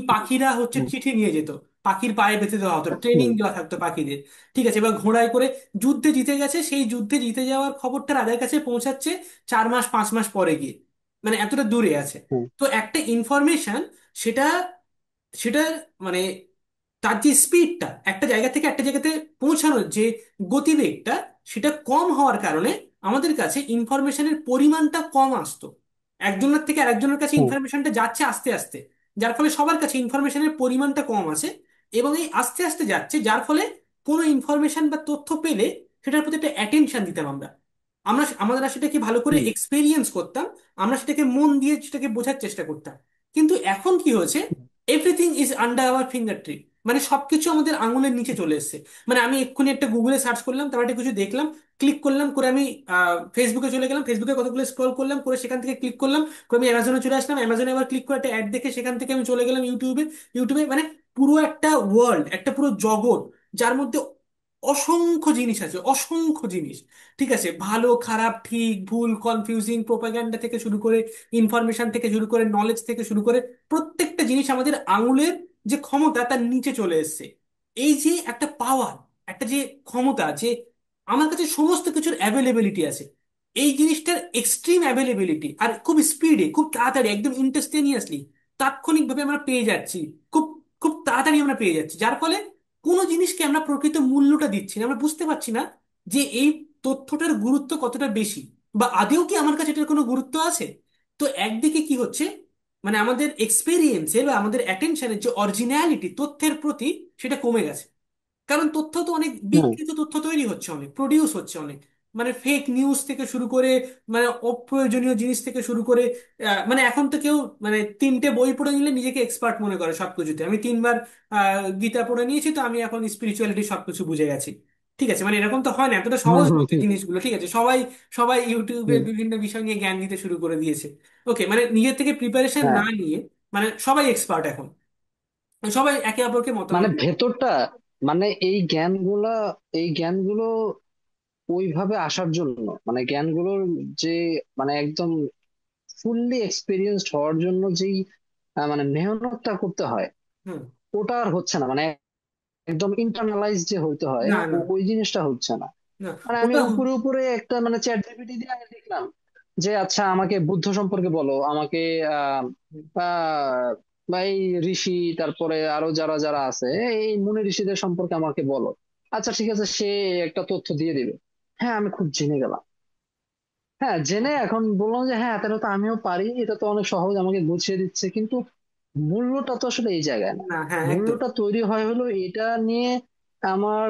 পাখিরা হচ্ছে হুম। চিঠি নিয়ে যেত, পাখির পায়ে বেঁধে দেওয়া হতো, ট্রেনিং হুম। দেওয়া থাকতো পাখিদের। ঠিক আছে, এবার ঘোড়ায় করে যুদ্ধে জিতে গেছে, সেই যুদ্ধে জিতে যাওয়ার খবরটা রাজার কাছে পৌঁছাচ্ছে 4 মাস 5 মাস পরে গিয়ে, মানে এতটা দূরে আছে। হুম। তো একটা ইনফরমেশন, সেটা সেটা মানে তার যে স্পিডটা, একটা জায়গা থেকে একটা জায়গাতে পৌঁছানোর যে গতিবেগটা, সেটা কম হওয়ার কারণে আমাদের কাছে ইনফরমেশনের পরিমাণটা কম আসতো। একজনের থেকে আরেকজনের কাছে হুম। ইনফরমেশনটা যাচ্ছে আস্তে আস্তে, যার ফলে সবার কাছে ইনফরমেশনের পরিমাণটা কম আছে। এবং এই আস্তে আস্তে যাচ্ছে, যার ফলে কোনো ইনফরমেশন বা তথ্য পেলে সেটার প্রতি একটা অ্যাটেনশন দিতাম আমরা। আমরা সেটাকে ভালো করে হুম। এক্সপেরিয়েন্স করতাম, আমরা সেটাকে মন দিয়ে সেটাকে বোঝার চেষ্টা করতাম। কিন্তু এখন কি হয়েছে, everything is under our finger tip, মানে সবকিছু আমাদের আঙুলের নিচে চলে এসেছে। মানে আমি এক্ষুনি একটা গুগলে সার্চ করলাম, তারপর একটা কিছু দেখলাম, ক্লিক করলাম করে আমি ফেসবুকে চলে গেলাম, ফেসবুকে কতগুলো স্ক্রল করলাম করে সেখান থেকে ক্লিক করলাম করে আমি অ্যামাজনে চলে আসলাম, অ্যামাজনে আবার ক্লিক করে একটা অ্যাড দেখে সেখান থেকে আমি চলে গেলাম ইউটিউবে। ইউটিউবে মানে পুরো একটা ওয়ার্ল্ড, একটা পুরো জগৎ, যার মধ্যে অসংখ্য জিনিস আছে, অসংখ্য জিনিস। ঠিক আছে, ভালো খারাপ ঠিক ভুল কনফিউজিং প্রোপাগান্ডা থেকে শুরু করে, ইনফরমেশন থেকে শুরু করে, নলেজ থেকে শুরু করে, প্রত্যেকটা জিনিস আমাদের আঙুলের যে ক্ষমতা তার নিচে চলে এসেছে। এই যে একটা পাওয়ার, একটা যে ক্ষমতা, যে আমার কাছে সমস্ত কিছুর অ্যাভেলেবিলিটি আছে, এই জিনিসটার এক্সট্রিম অ্যাভেলেবিলিটি আর খুব স্পিডে, খুব তাড়াতাড়ি, একদম ইনস্টান্টিনিয়াসলি, তাৎক্ষণিকভাবে আমরা পেয়ে যাচ্ছি, খুব খুব তাড়াতাড়ি আমরা পেয়ে যাচ্ছি, যার ফলে কোনো জিনিসকে আমরা প্রকৃত মূল্যটা দিচ্ছি না, আমরা বুঝতে পারছি না যে এই তথ্যটার গুরুত্ব কতটা বেশি, বা আদেও কি আমার কাছে এটার কোনো গুরুত্ব আছে। তো একদিকে কি হচ্ছে, মানে আমাদের এক্সপেরিয়েন্সের বা আমাদের অ্যাটেনশনের যে অরিজিনালিটি তথ্যের প্রতি, সেটা কমে গেছে। কারণ তথ্য তো অনেক হুম। বিকৃত তথ্য তৈরি হচ্ছে, অনেক প্রডিউস হচ্ছে অনেক, মানে ফেক নিউজ থেকে শুরু করে, মানে অপ্রয়োজনীয় জিনিস থেকে শুরু করে, মানে এখন তো কেউ মানে 3টে বই পড়ে নিলে নিজেকে এক্সপার্ট মনে করে সবকিছুতে। আমি 3বার গীতা পড়ে নিয়েছি, তো আমি এখন স্পিরিচুয়ালিটি সবকিছু বুঝে গেছি। ঠিক আছে, মানে এরকম তো হয় না, এতটা হুম। সহজ হুম। নয় তো হুম। জিনিসগুলো। ঠিক আছে, সবাই সবাই ইউটিউবে হুম। বিভিন্ন বিষয় নিয়ে জ্ঞান দিতে শুরু করে দিয়েছে। ওকে, মানে নিজের থেকে প্রিপারেশন হ্যাঁ। না নিয়ে মানে সবাই এক্সপার্ট এখন। সবাই একে অপরকে মানে মতামত। ভেতরটা, মানে এই জ্ঞানগুলো ওইভাবে আসার জন্য, মানে জ্ঞানগুলোর যে মানে একদম ফুললি এক্সপিরিয়েন্সড হওয়ার জন্য যেই মানে মেহনতটা করতে হয়, হুম। ওটা আর হচ্ছে না। মানে একদম ইন্টারনালাইজ যে হইতে হয়, না না ওই জিনিসটা হচ্ছে না। না, মানে আমি ওটা উপরে উপরে একটা মানে চ্যাট জিপিটি দিয়ে আমি লিখলাম যে আচ্ছা আমাকে বুদ্ধ সম্পর্কে বলো, আমাকে আহ আহ, বা এই ঋষি, তারপরে আরো যারা যারা আছে, এই মুনি ঋষিদের সম্পর্কে আমাকে বলো। আচ্ছা ঠিক আছে, সে একটা তথ্য দিয়ে দিবে। হ্যাঁ, আমি খুব জেনে গেলাম। হ্যাঁ, জেনে এখন বললাম যে হ্যাঁ তাহলে তো আমিও পারি, এটা তো অনেক সহজ, আমাকে গুছিয়ে দিচ্ছে। কিন্তু মূল্যটা তো আসলে এই জায়গায় না। না, হ্যাঁ একদম। মূল্যটা তৈরি হয় হলো এটা নিয়ে আমার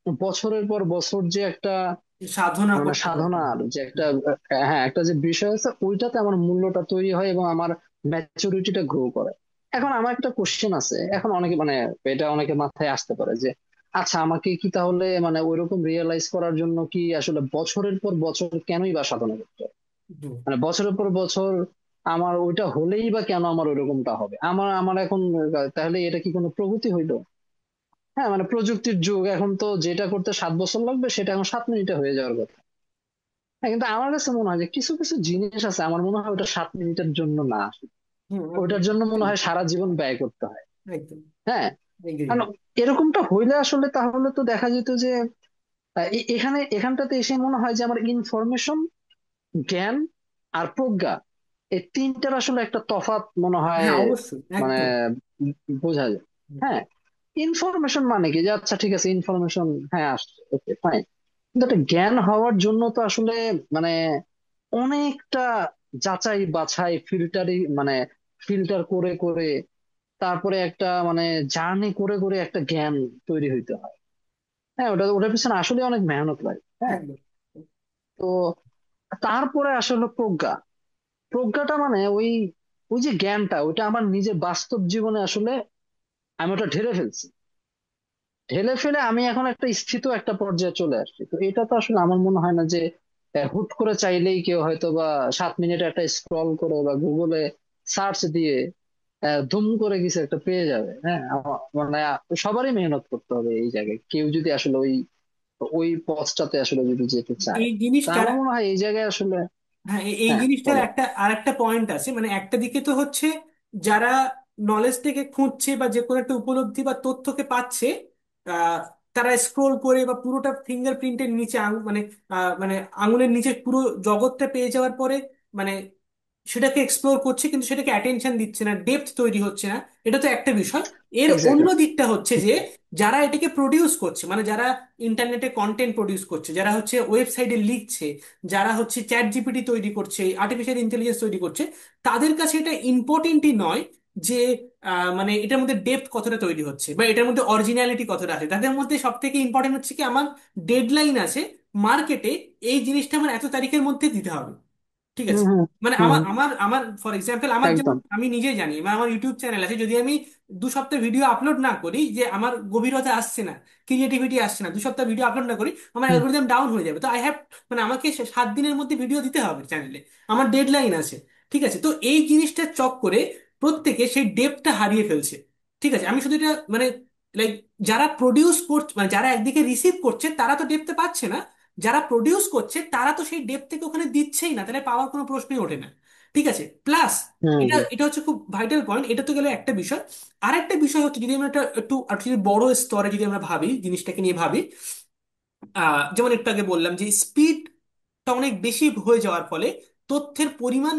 বছরের পর বছর যে একটা সাধনা মানে করতে হবে। সাধনার যে একটা হ্যাঁ একটা যে বিষয় আছে, ওইটাতে আমার মূল্যটা তৈরি হয় এবং আমার ম্যাচুরিটিটা গ্রো করে। এখন আমার একটা কোশ্চেন আছে, এখন অনেকে মানে এটা অনেকে মাথায় আসতে পারে যে আচ্ছা আমাকে কি তাহলে মানে ওইরকম রিয়েলাইজ করার জন্য কি আসলে বছরের পর বছর কেনই বা সাধনা করতে হবে? হুম। মানে বছরের পর বছর আমার ওইটা হলেই বা কেন আমার ওইরকমটা হবে? আমার আমার এখন তাহলে এটা কি কোনো প্রগতি হইলো? হ্যাঁ, মানে প্রযুক্তির যুগ, এখন তো যেটা করতে 7 বছর লাগবে সেটা এখন 7 মিনিটে হয়ে যাওয়ার কথা। হ্যাঁ, কিন্তু আমার কাছে মনে হয় যে কিছু কিছু জিনিস আছে, আমার মনে হয় ওটা 7 মিনিটের জন্য না, হুম, ওইটার জন্য মনে একদম হয় সারা জীবন ব্যয় করতে হয়। একদম হ্যাঁ, এগ্রি। কারণ এরকমটা হইলে আসলে তাহলে তো দেখা যেত যে এখানটাতে এসে মনে হয় যে আমার ইনফরমেশন, জ্ঞান আর প্রজ্ঞা, এই তিনটার আসলে একটা তফাৎ মনে হয় হ্যাঁ অবশ্যই মানে একদম। বোঝা যায়। হুম। হ্যাঁ, ইনফরমেশন মানে কি যে আচ্ছা ঠিক আছে ইনফরমেশন হ্যাঁ আসছে, ওকে ফাইন। কিন্তু একটা জ্ঞান হওয়ার জন্য তো আসলে মানে অনেকটা যাচাই বাছাই ফিল্টারি মানে ফিল্টার করে করে তারপরে একটা মানে জার্নি করে করে একটা জ্ঞান তৈরি হইতে হয়। হ্যাঁ, ওটার পিছনে আসলে অনেক মেহনত লাগে। হ্যাঁ, একদম। তো তারপরে আসলে প্রজ্ঞা, প্রজ্ঞাটা মানে ওই ওই যে জ্ঞানটা, ওইটা আমার নিজের বাস্তব জীবনে আসলে আমি ওটা ঢেলে ফেলছি। ঢেলে ফেলে আমি এখন একটা স্থিত একটা পর্যায়ে চলে আসছি। তো এটা তো আসলে আমার মনে হয় না যে হুট করে চাইলেই কেউ হয়তো বা 7 মিনিট একটা স্ক্রল করে বা গুগলে সার্চ দিয়ে ধুম করে কিছু একটা পেয়ে যাবে। হ্যাঁ, মানে সবারই মেহনত করতে হবে এই জায়গায়, কেউ যদি আসলে ওই ওই পথটাতে আসলে যদি যেতে চায়। এই তা জিনিসটা, আমার মনে হয় এই জায়গায় আসলে হ্যাঁ এই হ্যাঁ জিনিসটার বলো। একটা আর একটা পয়েন্ট আছে, মানে একটা দিকে তো হচ্ছে যারা নলেজটাকে খুঁজছে বা যে কোনো একটা উপলব্ধি বা তথ্যকে পাচ্ছে, আহ, তারা স্ক্রোল করে বা পুরোটা ফিঙ্গারপ্রিন্টের নিচে মানে মানে আঙুলের নিচে পুরো জগৎটা পেয়ে যাওয়ার পরে মানে সেটাকে এক্সপ্লোর করছে, কিন্তু সেটাকে অ্যাটেনশন দিচ্ছে না, ডেপথ তৈরি হচ্ছে না। এটা তো একটা বিষয়। এর অন্য এক্স্যাক্টলি। দিকটা হচ্ছে যে যারা এটাকে প্রডিউস করছে, মানে যারা ইন্টারনেটে কন্টেন্ট প্রডিউস করছে, যারা হচ্ছে ওয়েবসাইটে লিখছে, যারা হচ্ছে চ্যাট জিপিটি তৈরি করছে, আর্টিফিশিয়াল ইন্টেলিজেন্স তৈরি করছে, তাদের কাছে এটা ইম্পর্টেন্টই নয় যে মানে এটার মধ্যে ডেপথ কতটা তৈরি হচ্ছে বা এটার মধ্যে অরিজিনালিটি কতটা আছে। তাদের মধ্যে সব থেকে ইম্পর্টেন্ট হচ্ছে কি আমার ডেডলাইন আছে মার্কেটে, এই জিনিসটা আমার এত তারিখের মধ্যে দিতে হবে। ঠিক হম আছে। হম মানে হম আমার আমার আমার ফর এক্সাম্পল আমার যেমন একদম। আমি নিজেই জানি, মানে আমার ইউটিউব চ্যানেল আছে, যদি আমি 2 সপ্তাহ ভিডিও আপলোড না করি, যে আমার গভীরতা আসছে না, ক্রিয়েটিভিটি আসছে না, 2 সপ্তাহ ভিডিও আপলোড না করি, আমার হুম অ্যালগোরিদম ডাউন হয়ে যাবে। তো আই হ্যাভ, মানে আমাকে 7 দিনের মধ্যে ভিডিও দিতে হবে চ্যানেলে, আমার ডেডলাইন আছে। ঠিক আছে, তো এই জিনিসটা চক করে প্রত্যেকে সেই ডেপটা হারিয়ে ফেলছে। ঠিক আছে, আমি শুধু এটা মানে লাইক যারা প্রডিউস করছে, মানে যারা একদিকে রিসিভ করছে তারা তো ডেপতে পাচ্ছে না, যারা প্রডিউস করছে তারা তো সেই ডেপ থেকে ওখানে দিচ্ছেই না, তাহলে পাওয়ার কোনো প্রশ্নই ওঠে না। ঠিক আছে, প্লাস হম এটা হম এটা হচ্ছে খুব ভাইটাল পয়েন্ট। এটা তো গেলে একটা বিষয়। আরেকটা বিষয় হচ্ছে যদি আমরা একটু আর যদি বড় স্তরে যদি আমরা ভাবি, জিনিসটাকে নিয়ে ভাবি, যেমন একটু আগে বললাম যে স্পিডটা অনেক বেশি হয়ে যাওয়ার ফলে তথ্যের পরিমাণ,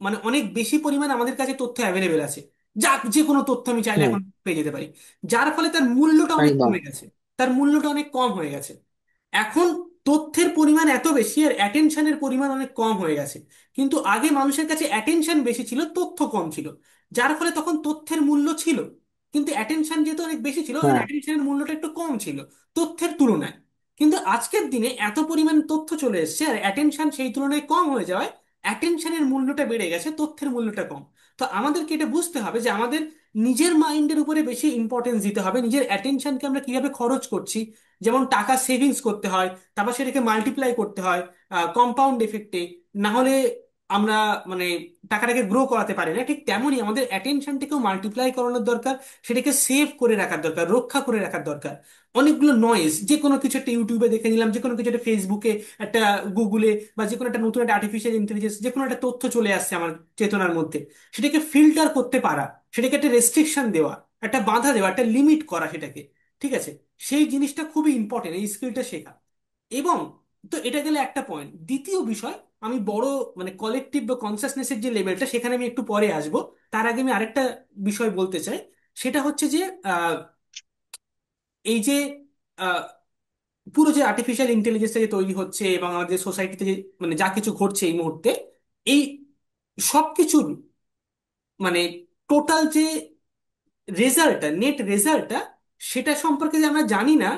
মানে অনেক বেশি পরিমাণ আমাদের কাছে তথ্য অ্যাভেলেবেল আছে, যা যে কোনো তথ্য আমি চাইলে হম এখন পেয়ে যেতে পারি, যার ফলে তার মূল্যটা অনেক একদম। কমে গেছে, তার মূল্যটা অনেক কম হয়ে গেছে। এখন তথ্যের পরিমাণ এত বেশি আর অ্যাটেনশনের পরিমাণ অনেক কম হয়ে গেছে, কিন্তু আগে মানুষের কাছে অ্যাটেনশন বেশি ছিল, তথ্য কম ছিল, যার ফলে তখন তথ্যের মূল্য ছিল, কিন্তু অ্যাটেনশন যেহেতু অনেক বেশি ছিল হ্যাঁ অ্যাটেনশনের মূল্যটা একটু কম ছিল তথ্যের তুলনায়। কিন্তু আজকের দিনে এত পরিমাণ তথ্য চলে এসেছে আর অ্যাটেনশন সেই তুলনায় কম হয়ে যাওয়ায় অ্যাটেনশনের মূল্যটা বেড়ে গেছে, তথ্যের মূল্যটা কম। তো আমাদেরকে এটা বুঝতে হবে যে আমাদের নিজের মাইন্ডের উপরে বেশি ইম্পর্টেন্স দিতে হবে, নিজের অ্যাটেনশনকে আমরা কিভাবে খরচ করছি। যেমন টাকা সেভিংস করতে হয়, তারপর সেটাকে মাল্টিপ্লাই করতে হয় কম্পাউন্ড এফেক্টে, না হলে আমরা মানে টাকাটাকে গ্রো করাতে পারি না, ঠিক তেমনই আমাদের অ্যাটেনশনটাকেও মাল্টিপ্লাই করানোর দরকার, সেটাকে সেভ করে রাখার দরকার, রক্ষা করে রাখার দরকার। অনেকগুলো নয়েজ, যে কোনো কিছু একটা ইউটিউবে দেখে নিলাম, যে কোনো কিছু একটা ফেসবুকে, একটা গুগলে, বা যে কোনো একটা নতুন একটা আর্টিফিশিয়াল ইন্টেলিজেন্স, যে কোনো একটা তথ্য চলে আসছে আমার চেতনার মধ্যে, সেটাকে ফিল্টার করতে পারা, সেটাকে একটা রেস্ট্রিকশন দেওয়া, একটা বাধা দেওয়া, একটা লিমিট করা সেটাকে, ঠিক আছে, সেই জিনিসটা খুবই ইম্পর্টেন্ট, এই স্কিলটা শেখা। এবং তো এটা গেলে একটা পয়েন্ট। দ্বিতীয় বিষয়, আমি বড় মানে কলেকটিভ বা কনসাসনেসের যে লেভেলটা, সেখানে আমি একটু পরে আসবো। তার আগে আমি আরেকটা বিষয় বলতে চাই। সেটা হচ্ছে যে এই যে আহ, পুরো যে আর্টিফিশিয়াল ইন্টেলিজেন্সটা যে তৈরি হচ্ছে এবং আমাদের সোসাইটিতে যে মানে যা কিছু ঘটছে এই মুহূর্তে, এই সব কিছুর মানে টোটাল যে রেজাল্টটা, নেট রেজাল্টটা, সেটা সম্পর্কে যে আমরা জানি না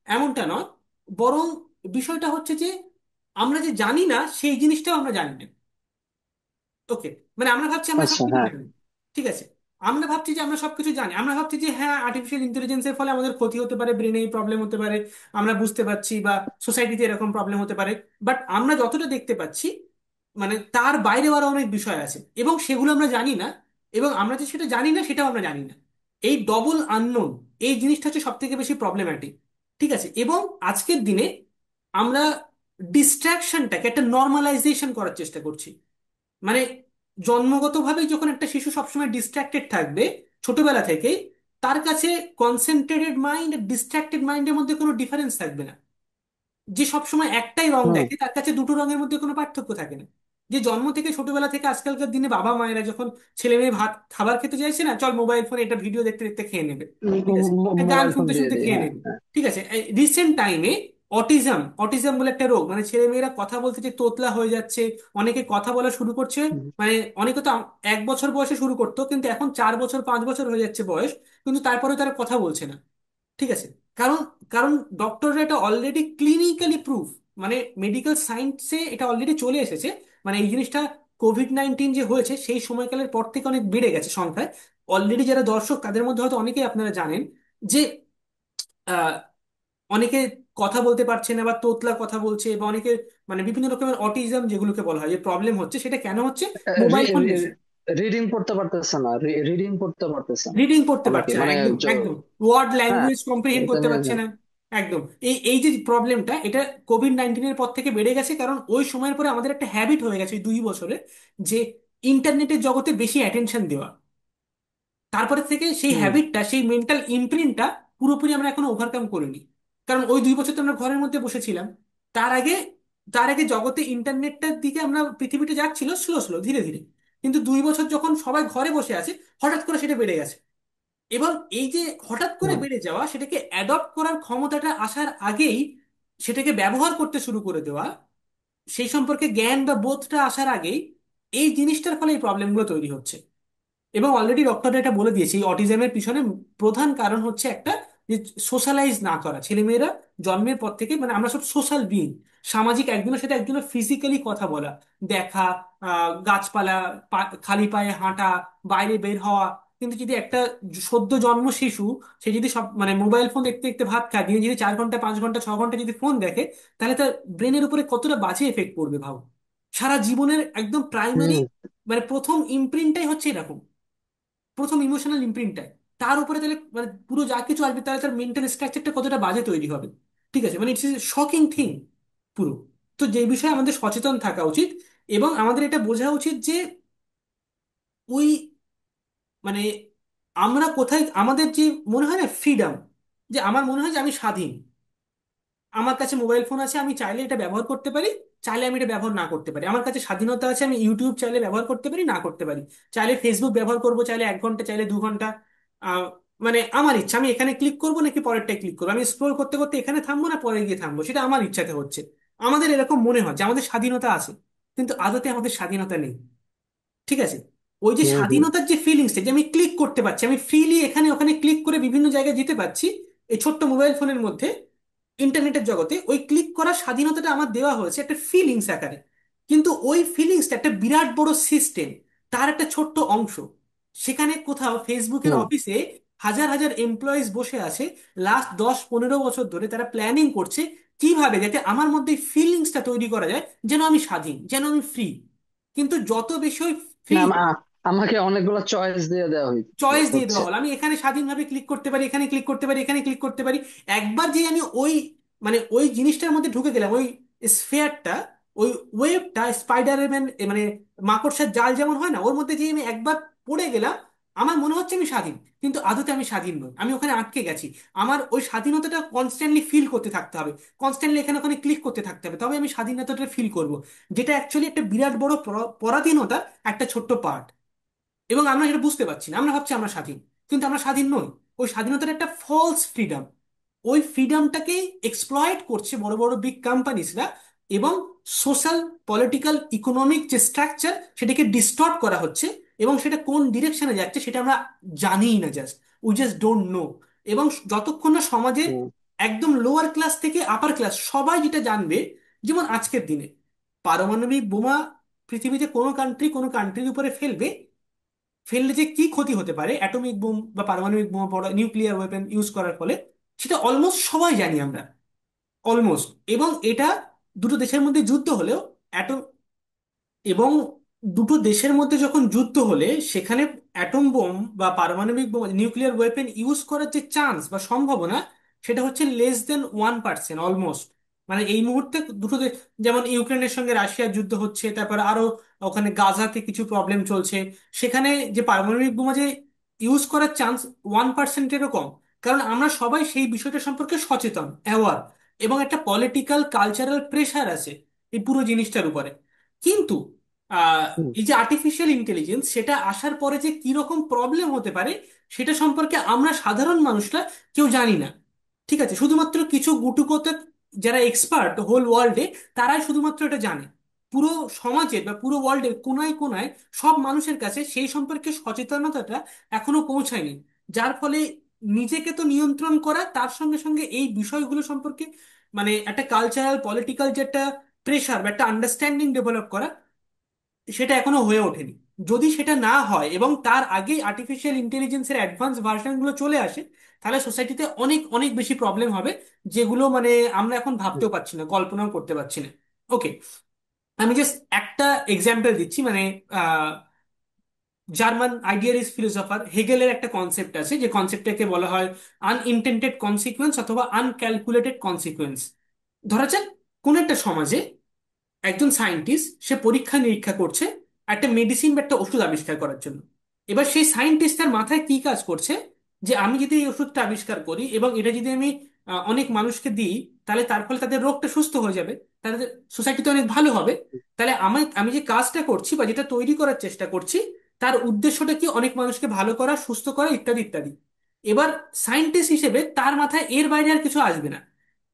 এমনটা নয়, বরং বিষয়টা হচ্ছে যে আমরা যে জানি না সেই জিনিসটাও আমরা জানি না। ওকে, মানে আমরা ভাবছি আমরা আচ্ছা, সবকিছু হ্যাঁ। জানি, ঠিক আছে, আমরা ভাবছি যে আমরা সবকিছু জানি, আমরা ভাবছি যে হ্যাঁ আর্টিফিশিয়াল ইন্টেলিজেন্সের ফলে আমাদের ক্ষতি হতে পারে, ব্রেনে প্রবলেম হতে পারে, আমরা বুঝতে পারছি, বা সোসাইটিতে এরকম প্রবলেম হতে পারে। বাট আমরা যতটা দেখতে পাচ্ছি মানে তার বাইরে আরো অনেক বিষয় আছে এবং সেগুলো আমরা জানি না, এবং আমরা যে সেটা জানি না সেটাও আমরা জানি না। এই ডবল আননোন, এই জিনিসটা হচ্ছে সব থেকে বেশি প্রবলেম্যাটিক, ঠিক আছে। এবং আজকের দিনে আমরা ডিস্ট্রাকশনটাকে একটা নর্মালাইজেশন করার চেষ্টা করছি। মানে জন্মগতভাবেই যখন একটা শিশু সবসময় ডিস্ট্রাক্টেড থাকবে ছোটবেলা থেকেই, তার কাছে কনসেন্ট্রেটেড মাইন্ড আর ডিস্ট্রাক্টেড মাইন্ডের মধ্যে কোনো ডিফারেন্স থাকবে না। যে সবসময় একটাই রং হুম। দেখে তার কাছে দুটো রঙের মধ্যে কোনো পার্থক্য থাকে না। যে জন্ম থেকে ছোটবেলা থেকে আজকালকার দিনে বাবা মায়েরা যখন ছেলে মেয়ে ভাত খাবার খেতে চাইছে না, চল মোবাইল ফোনে এটা ভিডিও দেখতে দেখতে খেয়ে নেবে, ঠিক আছে, গান মোবাইল ফোন শুনতে দিয়ে শুনতে দিই, খেয়ে হ্যাঁ, নেবে, হ্যাঁ। ঠিক আছে। রিসেন্ট টাইমে অটিজম, অটিজম বলে একটা রোগ, মানে ছেলে মেয়েরা কথা বলতে যে তোতলা হয়ে যাচ্ছে, অনেকে কথা বলা শুরু করছে, হুম, মানে অনেকে তো 1 বছর বয়সে শুরু করতো, কিন্তু এখন 4 বছর 5 বছর হয়ে যাচ্ছে বয়স, কিন্তু তারপরে তারা কথা বলছে না, ঠিক আছে। কারণ কারণ ডক্টররা এটা অলরেডি ক্লিনিক্যালি প্রুফ, মানে মেডিকেল সায়েন্সে এটা অলরেডি চলে এসেছে। মানে এই জিনিসটা কোভিড-19 যে হয়েছে সেই সময়কালের পর থেকে অনেক বেড়ে গেছে সংখ্যায়। অলরেডি যারা দর্শক তাদের মধ্যে হয়তো অনেকেই আপনারা জানেন যে আহ, অনেকে কথা বলতে পারছে না বা তোতলা কথা বলছে, বা অনেকে মানে বিভিন্ন রকমের অটিজম যেগুলোকে বলা হয় যে প্রবলেম হচ্ছে, সেটা কেন হচ্ছে? মোবাইল ফোন বেশি, রিডিং পড়তে পারতেছে না, রিডিং পড়তে পারতেছে না রিডিং করতে অনেকে, পারছে না, মানে একদম একদম, ওয়ার্ড হ্যাঁ, ল্যাঙ্গুয়েজ কম্প্রিহেন্ড এটা করতে নিয়ে পারছে না, একদম। এই এই যে প্রবলেমটা, এটা কোভিড-19 পর থেকে বেড়ে গেছে, কারণ ওই সময়ের পরে আমাদের একটা হ্যাবিট হয়ে গেছে ওই 2 বছরে, যে ইন্টারনেটের জগতে বেশি অ্যাটেনশন দেওয়া। তারপরে থেকে সেই হুম, হ্যাবিটটা, সেই মেন্টাল ইমপ্রিন্টটা পুরোপুরি আমরা এখনো ওভারকাম করিনি। কারণ ওই 2 বছর তো আমরা ঘরের মধ্যে বসেছিলাম। তার আগে তার আগে জগতে ইন্টারনেটটার দিকে আমরা, পৃথিবীটা যাচ্ছিল স্লো স্লো ধীরে ধীরে, কিন্তু 2 বছর যখন সবাই ঘরে বসে আছে, হঠাৎ করে সেটা বেড়ে গেছে। এবং এই যে হঠাৎ করে হুম, বেড়ে যাওয়া, সেটাকে অ্যাডপ্ট করার ক্ষমতাটা আসার আগেই সেটাকে ব্যবহার করতে শুরু করে দেওয়া, সেই সম্পর্কে জ্ঞান বা বোধটা আসার আগেই এই জিনিসটার ফলে এই প্রবলেমগুলো তৈরি হচ্ছে। এবং অলরেডি ডক্টররা এটা বলে দিয়েছে, এই অটিজমের পিছনে প্রধান কারণ হচ্ছে একটা, যে সোশ্যালাইজ না করা। ছেলেমেয়েরা জন্মের পর থেকে, মানে আমরা সব সোশ্যাল বিং, সামাজিক, একজনের সাথে একজনের ফিজিক্যালি কথা বলা, দেখা, গাছপালা, খালি পায়ে হাঁটা, বাইরে বের হওয়া। কিন্তু যদি একটা সদ্য জন্ম শিশু, সে যদি সব মানে মোবাইল ফোন দেখতে দেখতে ভাত খায়, দিনে যদি 4 ঘন্টা 5 ঘন্টা 6 ঘন্টা যদি ফোন দেখে, তাহলে তার ব্রেনের উপরে কতটা বাজে এফেক্ট পড়বে ভাবো। সারা জীবনের একদম প্রাইমারি হুম, মানে প্রথম ইমপ্রিন্টটাই হচ্ছে এরকম, প্রথম ইমোশনাল ইমপ্রিন্টটাই। তার উপরে তাহলে মানে পুরো যা কিছু আসবে, তাহলে তার মেন্টাল স্ট্রাকচারটা কতটা বাজে তৈরি হবে, ঠিক আছে, মানে ইটস শকিং থিং পুরো। তো যে বিষয়ে আমাদের সচেতন থাকা উচিত, এবং আমাদের এটা বোঝা উচিত যে ওই মানে আমরা কোথায় আমাদের যে মনে হয় না ফ্রিডম, যে আমার মনে হয় যে আমি স্বাধীন, আমার কাছে মোবাইল ফোন আছে, আমি চাইলে এটা ব্যবহার করতে পারি, চাইলে আমি এটা ব্যবহার না করতে পারি, আমার কাছে স্বাধীনতা আছে, আমি ইউটিউব চাইলে ব্যবহার করতে পারি না করতে পারি, চাইলে ফেসবুক ব্যবহার করবো, চাইলে 1 ঘন্টা চাইলে 2 ঘন্টা, আহ, মানে আমার ইচ্ছা, আমি এখানে ক্লিক করবো নাকি পরেরটায় ক্লিক করবো, আমি স্ক্রোল করতে করতে এখানে থামবো না পরে গিয়ে থামবো, সেটা আমার ইচ্ছাতে হচ্ছে। আমাদের এরকম মনে হয় যে আমাদের স্বাধীনতা আছে, কিন্তু আদতে আমাদের স্বাধীনতা নেই, ঠিক আছে। ওই যে হুম, হুম, স্বাধীনতার যে ফিলিংসটা, যে আমি ক্লিক করতে পারছি, আমি ফ্রিলি এখানে ওখানে ক্লিক করে বিভিন্ন জায়গায় যেতে পারছি এই ছোট্ট মোবাইল ফোনের মধ্যে, ইন্টারনেটের জগতে, ওই ক্লিক করার স্বাধীনতাটা আমার দেওয়া হয়েছে একটা ফিলিংস আকারে। কিন্তু ওই ফিলিংসটা একটা বিরাট বড় সিস্টেম, তার একটা ছোট্ট অংশ। সেখানে কোথাও ফেসবুকের হুম, অফিসে হাজার হাজার এমপ্লয়িজ বসে আছে, লাস্ট 10-15 বছর ধরে তারা প্ল্যানিং করছে কিভাবে যাতে আমার মধ্যে ফিলিংসটা তৈরি করা যায়, যেন আমি স্বাধীন, যেন আমি ফ্রি। কিন্তু যত বেশি ওই না, ফ্রি আমাকে অনেকগুলো চয়েস দিয়ে দেওয়া চয়েস দিয়ে হচ্ছে। দেওয়া হলো, আমি এখানে স্বাধীনভাবে ক্লিক করতে পারি, এখানে ক্লিক করতে পারি, এখানে ক্লিক করতে পারি। একবার যে আমি ওই মানে ওই জিনিসটার মধ্যে ঢুকে গেলাম, ওই স্ফিয়ারটা, ওই ওয়েবটা, স্পাইডার ম্যান মানে মাকড়সার জাল যেমন হয় না, ওর মধ্যে যে আমি একবার পড়ে গেলাম, আমার মনে হচ্ছে আমি স্বাধীন, কিন্তু আদতে আমি স্বাধীন নই, আমি ওখানে আটকে গেছি। আমার ওই স্বাধীনতাটা কনস্ট্যান্টলি ফিল করতে থাকতে হবে, কনস্ট্যান্টলি এখানে ওখানে ক্লিক করতে থাকতে হবে, তবে আমি স্বাধীনতাটা ফিল করব, যেটা অ্যাকচুয়ালি একটা বিরাট বড় পরাধীনতা, একটা ছোট্ট পার্ট। এবং আমরা সেটা বুঝতে পারছি না, আমরা ভাবছি আমরা স্বাধীন, কিন্তু আমরা স্বাধীন নই। ওই স্বাধীনতার একটা ফলস ফ্রিডম, ওই ফ্রিডমটাকেই এক্সপ্লয়েট করছে বড় বড় বিগ কোম্পানিজরা, এবং সোশ্যাল, পলিটিক্যাল, ইকোনমিক যে স্ট্রাকচার সেটাকে ডিস্টর্ট করা হচ্ছে, এবং সেটা কোন ডিরেকশনে যাচ্ছে সেটা আমরা জানিই না, just we just don't know. এবং যতক্ষণ না সমাজে হুম, একদম লোয়ার ক্লাস থেকে আপার ক্লাস সবাই যেটা জানবে, যেমন আজকের দিনে পারমাণবিক বোমা পৃথিবীতে কোনো কান্ট্রির উপরে ফেলবে, ফেললে যে কি ক্ষতি হতে পারে অ্যাটমিক বোম বা পারমাণবিক বোমা পড়া, নিউক্লিয়ার ওয়েপন ইউজ করার ফলে, সেটা অলমোস্ট সবাই জানি আমরা, অলমোস্ট। এবং এটা দুটো দেশের মধ্যে যুদ্ধ হলেও এবং দুটো দেশের মধ্যে যখন যুদ্ধ হলে সেখানে অ্যাটম বোম বা পারমাণবিক বোম, নিউক্লিয়ার ওয়েপন ইউজ করার যে চান্স বা সম্ভাবনা, সেটা হচ্ছে less than 1%, অলমোস্ট। মানে এই মুহূর্তে দুটো দেশ, যেমন ইউক্রেনের সঙ্গে রাশিয়ার যুদ্ধ হচ্ছে, তারপর আরো ওখানে গাজাতে কিছু প্রবলেম চলছে, সেখানে যে পারমাণবিক বোমা যে ইউজ করার চান্স 1%-এরও কম। কারণ আমরা সবাই সেই বিষয়টা সম্পর্কে সচেতন, অ্যাওয়ার, এবং একটা পলিটিক্যাল কালচারাল প্রেশার আছে এই পুরো জিনিসটার উপরে। কিন্তু হুম, এই যে আর্টিফিশিয়াল ইন্টেলিজেন্স সেটা আসার পরে যে কি রকম প্রবলেম হতে পারে, সেটা সম্পর্কে আমরা সাধারণ মানুষরা কেউ জানি না। ঠিক আছে, শুধুমাত্র কিছু গুটুকোতে যারা এক্সপার্ট হোল ওয়ার্ল্ডে, তারাই শুধুমাত্র এটা জানে। পুরো সমাজের বা পুরো ওয়ার্ল্ডের কোনায় কোনায় সব মানুষের কাছে সেই সম্পর্কে সচেতনতাটা এখনো পৌঁছায়নি। যার ফলে নিজেকে তো নিয়ন্ত্রণ করা, তার সঙ্গে সঙ্গে এই বিষয়গুলো সম্পর্কে মানে একটা কালচারাল পলিটিক্যাল যে একটা প্রেশার বা একটা আন্ডারস্ট্যান্ডিং ডেভেলপ করা, সেটা এখনো হয়ে ওঠেনি। যদি সেটা না হয় এবং তার আগেই আর্টিফিশিয়াল ইন্টেলিজেন্সের অ্যাডভান্স ভার্সনগুলো চলে আসে, তাহলে সোসাইটিতে অনেক অনেক বেশি প্রবলেম হবে, যেগুলো মানে আমরা এখন হুম, ভাবতেও পারছি না, কল্পনাও করতে পারছি না। ওকে, আমি জাস্ট একটা এক্সাম্পল দিচ্ছি, মানে জার্মান আইডিয়ালিস্ট ফিলোসফার হেগেলের একটা কনসেপ্ট আছে, যে কনসেপ্টটাকে বলা হয় আনইনটেন্ডেড কনসিকুয়েন্স অথবা আনক্যালকুলেটেড কনসিকুয়েন্স। ধরা যাক কোন একটা সমাজে একজন সায়েন্টিস্ট সে পরীক্ষা নিরীক্ষা করছে একটা মেডিসিন বা একটা ওষুধ আবিষ্কার করার জন্য। এবার সেই সায়েন্টিস্ট তার মাথায় কি কাজ করছে, যে আমি যদি এই ওষুধটা আবিষ্কার করি এবং এটা যদি আমি অনেক মানুষকে দিই, তাহলে তার ফলে তাদের রোগটা সুস্থ হয়ে যাবে, তাদের সোসাইটিতে অনেক ভালো হবে। তাহলে আমি আমি যে কাজটা করছি বা যেটা তৈরি করার চেষ্টা করছি, তার উদ্দেশ্যটা কি অনেক মানুষকে ভালো করা, সুস্থ করা, ইত্যাদি ইত্যাদি। এবার সায়েন্টিস্ট হিসেবে তার মাথায় এর বাইরে আর কিছু আসবে না।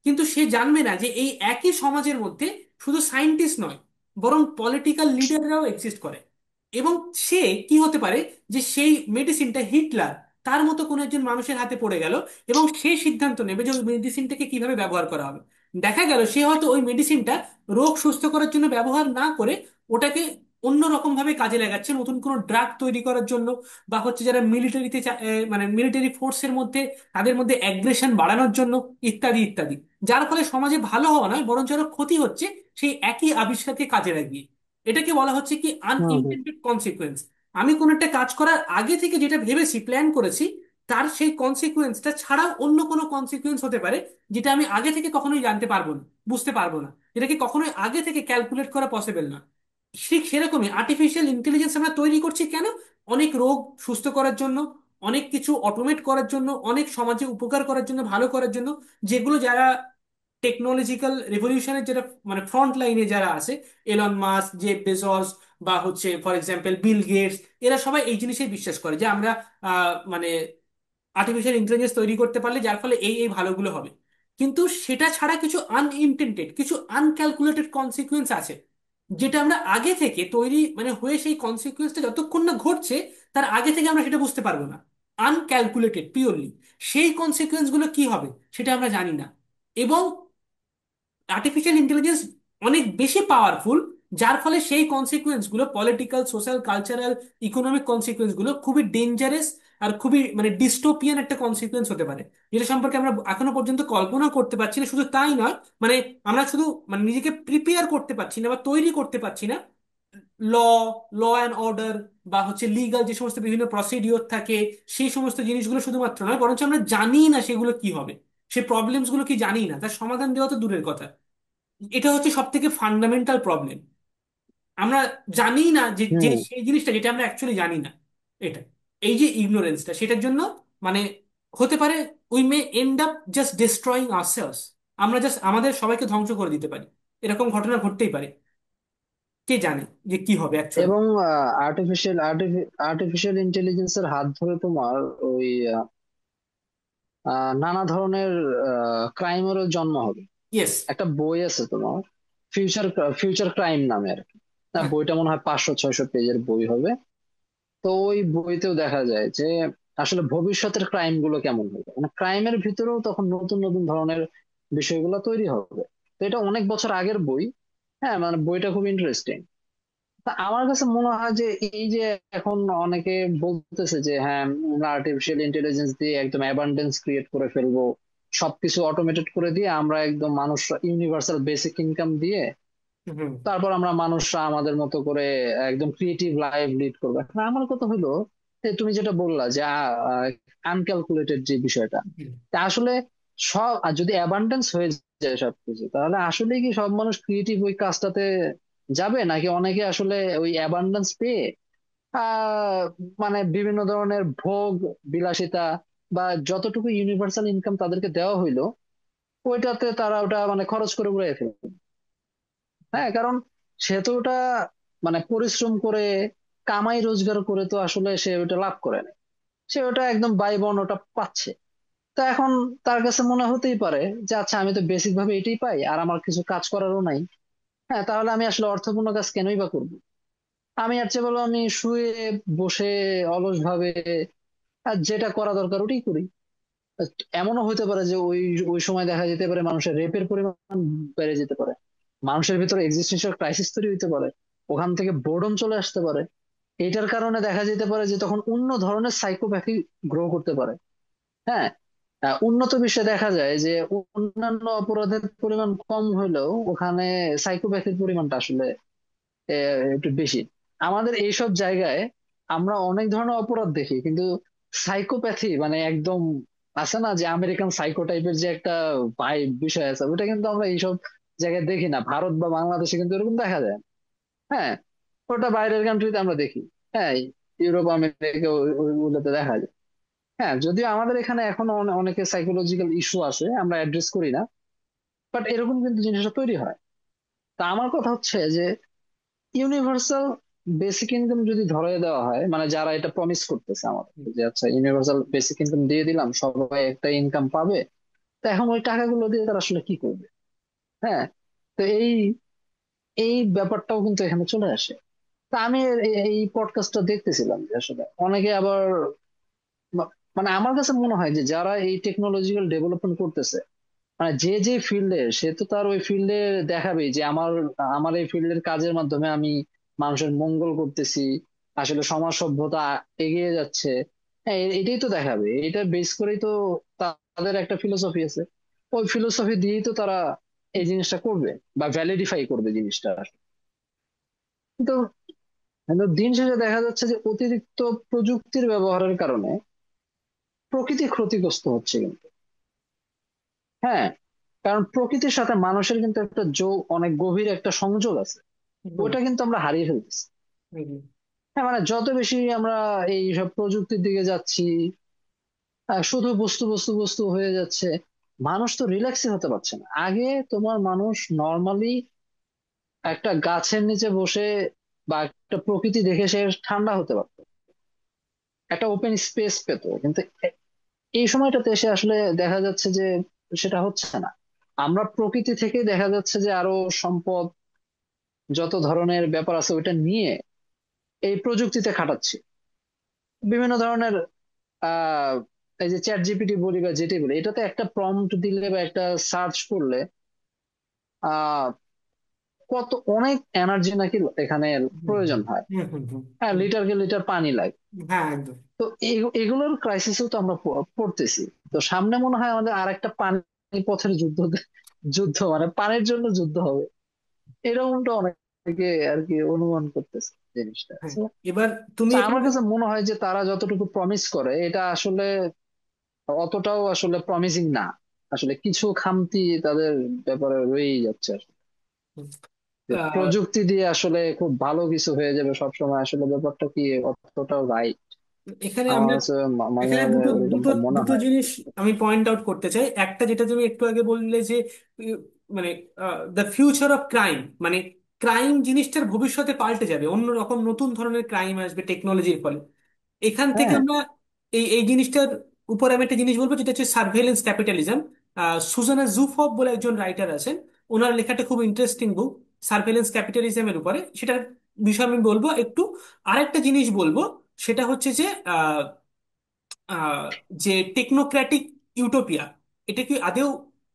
কিন্তু সে জানবে না যে এই একই সমাজের মধ্যে শুধু সায়েন্টিস্ট নয়, বরং পলিটিক্যাল লিডাররাও এক্সিস্ট করে। এবং সে কি হতে পারে, যে সেই মেডিসিনটা হিটলার তার মতো কোনো একজন মানুষের হাতে পড়ে গেল, এবং সে সিদ্ধান্ত নেবে যে ওই মেডিসিনটাকে কিভাবে ব্যবহার করা হবে। দেখা গেল সে হয়তো ওই মেডিসিনটা রোগ সুস্থ করার জন্য ব্যবহার না করে ওটাকে অন্য রকম ভাবে কাজে লাগাচ্ছে, নতুন কোনো ড্রাগ তৈরি করার জন্য, বা হচ্ছে যারা মিলিটারিতে মানে মিলিটারি ফোর্সের মধ্যে তাদের মধ্যে অ্যাগ্রেশন বাড়ানোর জন্য, ইত্যাদি ইত্যাদি। যার ফলে সমাজে ভালো হওয়া নয়, বরঞ্চ আরো ক্ষতি হচ্ছে সেই একই আবিষ্কারকে কাজে লাগিয়ে। এটাকে বলা হচ্ছে কি হুম, হুম, আনইনটেন্ডেড কনসিকুয়েন্স। আমি কোন একটা কাজ করার আগে থেকে যেটা ভেবেছি, প্ল্যান করেছি, তার সেই কনসিকুয়েন্সটা ছাড়াও অন্য কোনো কনসিকুয়েন্স হতে পারে, যেটা আমি আগে থেকে কখনোই জানতে পারবো না, বুঝতে পারবো না, এটাকে কখনোই আগে থেকে ক্যালকুলেট করা পসিবল না। ঠিক সেরকমই আর্টিফিশিয়াল ইন্টেলিজেন্স আমরা তৈরি করছি কেন? অনেক রোগ সুস্থ করার জন্য, অনেক কিছু অটোমেট করার জন্য, অনেক সমাজে উপকার করার জন্য, ভালো করার জন্য, যেগুলো যারা টেকনোলজিক্যাল রেভলিউশনের যেটা মানে ফ্রন্ট লাইনে যারা আছে, এলন মাস্ক, জেফ বেজোস, বা হচ্ছে ফর এক্সাম্পল বিল গেটস, এরা সবাই এই জিনিসে বিশ্বাস করে যে আমরা মানে আর্টিফিশিয়াল ইন্টেলিজেন্স তৈরি করতে পারলে যার ফলে এই এই ভালোগুলো হবে। কিন্তু সেটা ছাড়া কিছু আনইনটেন্ডেড, কিছু আনক্যালকুলেটেড কনসিকুয়েন্স আছে, যেটা আমরা আগে থেকে তৈরি মানে হয়ে সেই কনসিকুয়েন্সটা যতক্ষণ না ঘটছে, তার আগে থেকে আমরা সেটা বুঝতে পারবো না। আনক্যালকুলেটেড পিওরলি, সেই কনসিকুয়েন্স গুলো কি হবে সেটা আমরা জানি না। এবং আর্টিফিশিয়াল ইন্টেলিজেন্স অনেক বেশি পাওয়ারফুল, যার ফলে সেই কনসিকুয়েন্স গুলো political, social, cultural, economic consequence গুলো খুবই ডেঞ্জারাস আর খুবই মানে ডিস্টোপিয়ান একটা কনসিকুয়েন্স হতে পারে, যেটা সম্পর্কে আমরা এখনো পর্যন্ত কল্পনা করতে পারছি না। শুধু তাই নয়, মানে আমরা শুধু মানে নিজেকে প্রিপেয়ার করতে পারছি না বা তৈরি করতে পারছি না, ল ল অ্যান্ড অর্ডার বা হচ্ছে লিগাল যে সমস্ত বিভিন্ন প্রসিডিওর থাকে, সেই সমস্ত জিনিসগুলো শুধুমাত্র নয়, বরঞ্চ আমরা জানি না সেগুলো কি হবে, সেই প্রবলেমস গুলো কি জানি না, তার সমাধান দেওয়া তো দূরের কথা। এটা হচ্ছে সব থেকে ফান্ডামেন্টাল প্রবলেম। আমরা জানি না যে যে হুম। সেই জিনিসটা যেটা আমরা অ্যাকচুয়ালি জানি না। এটা, এই যে ইগনোরেন্সটা, সেটার জন্য মানে হতে পারে we may end up just destroying ourselves. আমরা জাস্ট আমাদের সবাইকে ধ্বংস করে দিতে পারি, এরকম ঘটনা ঘটতেই পারে। কে জানে যে কি হবে অ্যাকচুয়ালি। এবং আর্টিফিশিয়াল আর্টিফিশিয়াল ইন্টেলিজেন্সের হাত ধরে তোমার ওই নানা ধরনের ক্রাইমেরও জন্ম হবে। ইয়েস। একটা বই আছে তোমার, ফিউচার ফিউচার ক্রাইম নামে আর কি। না, হ্যাঁ। বইটা মনে হয় 500-600 পেজের বই হবে। তো ওই বইতেও দেখা যায় যে আসলে ভবিষ্যতের ক্রাইম গুলো কেমন হবে, মানে ক্রাইমের ভিতরেও তখন নতুন নতুন ধরনের বিষয়গুলো তৈরি হবে। তো এটা অনেক বছর আগের বই। হ্যাঁ, মানে বইটা খুব ইন্টারেস্টিং। তা আমার কাছে মনে হয় যে এই যে এখন অনেকে বলতেছে যে হ্যাঁ, আমরা আর্টিফিশিয়াল ইন্টেলিজেন্স দিয়ে একদম অ্যাবান্ডেন্স ক্রিয়েট করে ফেলবো, সবকিছু অটোমেটেড করে দিয়ে আমরা একদম মানুষরা ইউনিভার্সাল বেসিক ইনকাম দিয়ে হুম। তারপর আমরা মানুষরা আমাদের মতো করে একদম ক্রিয়েটিভ লাইফ লিড করবো। এখন আমার কথা হলো যে তুমি যেটা বললা যে আনক্যালকুলেটেড যে বিষয়টা, হুম। তা আসলে সব আর যদি অ্যাবান্ডেন্স হয়ে যায় সবকিছু, তাহলে আসলে কি সব মানুষ ক্রিয়েটিভ ওই কাজটাতে যাবে, নাকি অনেকে আসলে ওই অ্যাবান্ডেন্স পেয়ে আহ মানে বিভিন্ন ধরনের ভোগ বিলাসিতা বা যতটুকু ইউনিভার্সাল ইনকাম তাদেরকে দেওয়া হইলো ওইটাতে তারা ওটা মানে খরচ করে উড়িয়ে ফেলবে। হ্যাঁ, কারণ সে তো ওটা মানে পরিশ্রম করে কামাই রোজগার করে তো আসলে সে ওটা লাভ করে না, সে ওটা একদম বাই বন ওটা পাচ্ছে। তা এখন তার কাছে মনে হতেই পারে যে আচ্ছা, আমি তো বেসিক ভাবে এটাই পাই আর আমার কিছু কাজ করারও নাই। হ্যাঁ, তাহলে আমি আসলে অর্থপূর্ণ কাজ কেনই বা করবো? আমি আর চেয়ে বলো আমি শুয়ে বসে অলস ভাবে আর যেটা করা দরকার ওটাই করি। এমনও হতে পারে যে ওই ওই সময় দেখা যেতে পারে মানুষের রেপের পরিমাণ বেড়ে যেতে পারে, মানুষের ভিতরে এক্সিস্টেন্সিয়াল ক্রাইসিস তৈরি হতে পারে, ওখান থেকে বোর্ডম চলে আসতে পারে। এটার কারণে দেখা যেতে পারে যে তখন অন্য ধরনের সাইকোপ্যাথি গ্রো করতে পারে। হ্যাঁ, উন্নত বিশ্বে দেখা যায় যে অন্যান্য অপরাধের পরিমাণ কম হলেও ওখানে সাইকোপ্যাথির পরিমাণটা আসলে একটু বেশি। আমাদের এইসব জায়গায় আমরা অনেক ধরনের অপরাধ দেখি, কিন্তু সাইকোপ্যাথি মানে একদম আছে না যে আমেরিকান সাইকো টাইপের যে একটা বিষয় আছে, ওটা কিন্তু আমরা এইসব জায়গায় দেখি না। ভারত বা বাংলাদেশে কিন্তু এরকম দেখা যায় না। হ্যাঁ, ওটা বাইরের কান্ট্রিতে আমরা দেখি। হ্যাঁ, ইউরোপ আমেরিকা ওইগুলোতে দেখা যায়। হ্যাঁ, যদিও আমাদের এখানে এখনো অনেকে সাইকোলজিক্যাল ইস্যু আছে, আমরা অ্যাড্রেস করি না, বাট এরকম কিন্তু জিনিসটা তৈরি হয়। তা আমার কথা হচ্ছে যে ইউনিভার্সাল বেসিক ইনকাম যদি ধরে দেওয়া হয়, মানে যারা এটা প্রমিস করতেছে আমাদেরকে যে আচ্ছা ইউনিভার্সাল বেসিক ইনকাম দিয়ে দিলাম, সবাই একটা ইনকাম পাবে, তো এখন ওই টাকাগুলো দিয়ে তারা আসলে কি করবে? হ্যাঁ, তো এই এই ব্যাপারটাও কিন্তু এখানে চলে আসে। তা আমি এই পডকাস্টটা দেখতেছিলাম যে আসলে অনেকে আবার মানে আমার কাছে মনে হয় যে যারা এই টেকনোলজিক্যাল ডেভেলপমেন্ট করতেছে, মানে যে যে ফিল্ডে, সে তো তার ওই ফিল্ডে দেখাবেই যে আমার আমার এই ফিল্ডের কাজের মাধ্যমে আমি মানুষের মঙ্গল করতেছি, আসলে সমাজ সভ্যতা এগিয়ে যাচ্ছে। হ্যাঁ, এটাই তো দেখাবে, এটা বেস করেই তো তাদের একটা ফিলোসফি আছে। ওই ফিলোসফি দিয়েই তো তারা এই জিনিসটা করবে বা ভ্যালিডিফাই করবে জিনিসটা। কিন্তু কিন্তু দিন শেষে দেখা যাচ্ছে যে অতিরিক্ত প্রযুক্তির ব্যবহারের কারণে প্রকৃতি ক্ষতিগ্রস্ত হচ্ছে কিন্তু। হ্যাঁ, কারণ প্রকৃতির সাথে মানুষের কিন্তু একটা যোগ, অনেক গভীর একটা সংযোগ আছে, হুম। ওটা কিন্তু আমরা হারিয়ে ফেলতেছি। হুম। হ্যাঁ, মানে যত বেশি আমরা এই সব প্রযুক্তির দিকে যাচ্ছি, শুধু বস্তু বস্তু বস্তু হয়ে যাচ্ছে, মানুষ তো রিল্যাক্সই হতে পারছে না। আগে তোমার মানুষ নর্মালি একটা গাছের নিচে বসে বা একটা প্রকৃতি দেখে সে ঠান্ডা হতে পারতো, একটা ওপেন স্পেস পেতো, কিন্তু এই সময়টাতে এসে আসলে দেখা যাচ্ছে যে সেটা হচ্ছে না। আমরা প্রকৃতি থেকে দেখা যাচ্ছে যে আরো সম্পদ, যত ধরনের ব্যাপার আছে ওইটা নিয়ে এই প্রযুক্তিতে খাটাচ্ছি। বিভিন্ন ধরনের আহ এই যে চ্যাট জিপিটি বলি বা যেটি বলি, এটাতে একটা প্রম্পট দিলে বা একটা সার্চ করলে আহ কত অনেক এনার্জি নাকি এখানে হুম। প্রয়োজন হয়। হুম। হুম। হুম। হ্যাঁ, হুম। লিটারকে লিটার পানি লাগে। হ্যাঁ, একদম। তো এগুলোর ক্রাইসিসও তো আমরা পড়তেছি। তো সামনে মনে হয় আমাদের আর একটা পানি পথের যুদ্ধ, যুদ্ধ মানে পানির জন্য যুদ্ধ হবে, এরকমটা অনেক থেকে আর কি অনুমান করতেছে জিনিসটা। হ্যাঁ, এবার তুমি তো এখানে আমার কাছে মনে হয় যে তারা যতটুকু প্রমিস করে এটা আসলে অতটাও আসলে প্রমিসিং না। আসলে কিছু খামতি তাদের ব্যাপারে রয়েই যাচ্ছে আসলে। যে আহ, প্রযুক্তি দিয়ে আসলে খুব ভালো কিছু হয়ে যাবে সবসময়, আসলে ব্যাপারটা কি অতটাও রাইট? এখানে আমার আমরা কাছে মাঝে এখানে মাঝে দুটো দুটো ওরকমটা মনে দুটো হয়। জিনিস আমি পয়েন্ট আউট করতে চাই। একটা, যেটা তুমি একটু আগে বললে যে উম, মানে দ্য ফিউচার অফ ক্রাইম, মানে ক্রাইম জিনিসটার ভবিষ্যতে পাল্টে যাবে, অন্যরকম নতুন ধরনের ক্রাইম আসবে টেকনোলজির ফলে। এখান থেকে হ্যাঁ, আমরা এই এই জিনিসটার উপর আমি একটা জিনিস বলবো, যেটা হচ্ছে সার্ভেলেন্স ক্যাপিটালিজম। সুজানা জুফফ বলে একজন রাইটার আছেন, ওনার লেখাটা খুব ইন্টারেস্টিং বুক, সার্ভেলেন্স ক্যাপিটালিজমের উপরে। সেটার বিষয়ে আমি বলবো একটু। আরেকটা জিনিস বলবো, সেটা হচ্ছে যে আহ, যে টেকনোক্র্যাটিক ইউটোপিয়া, এটা কি আদেও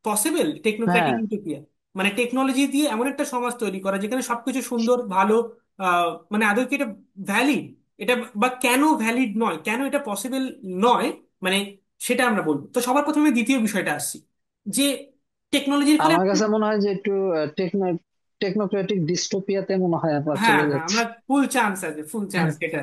পসিবল? টেকনোক্র্যাটিক হ্যাঁ, ইউটোপিয়া মানে টেকনোলজি দিয়ে এমন একটা সমাজ তৈরি করা যেখানে সবকিছু সুন্দর ভালো, মানে আদৌ কি এটা ভ্যালিড? এটা বা কেন ভ্যালিড নয়, কেন এটা পসিবল নয়, মানে সেটা আমরা বলবো। তো সবার প্রথমে দ্বিতীয় বিষয়টা আসছি, যে টেকনোলজির ফলে। আমার কাছে মনে হয় যে একটু টেকনোক্রেটিক ডিস্টোপিয়াতে মনে হয় আমরা হ্যাঁ চলে হ্যাঁ, যাচ্ছি। আমরা ফুল চান্স আছে, ফুল চান্স এটা।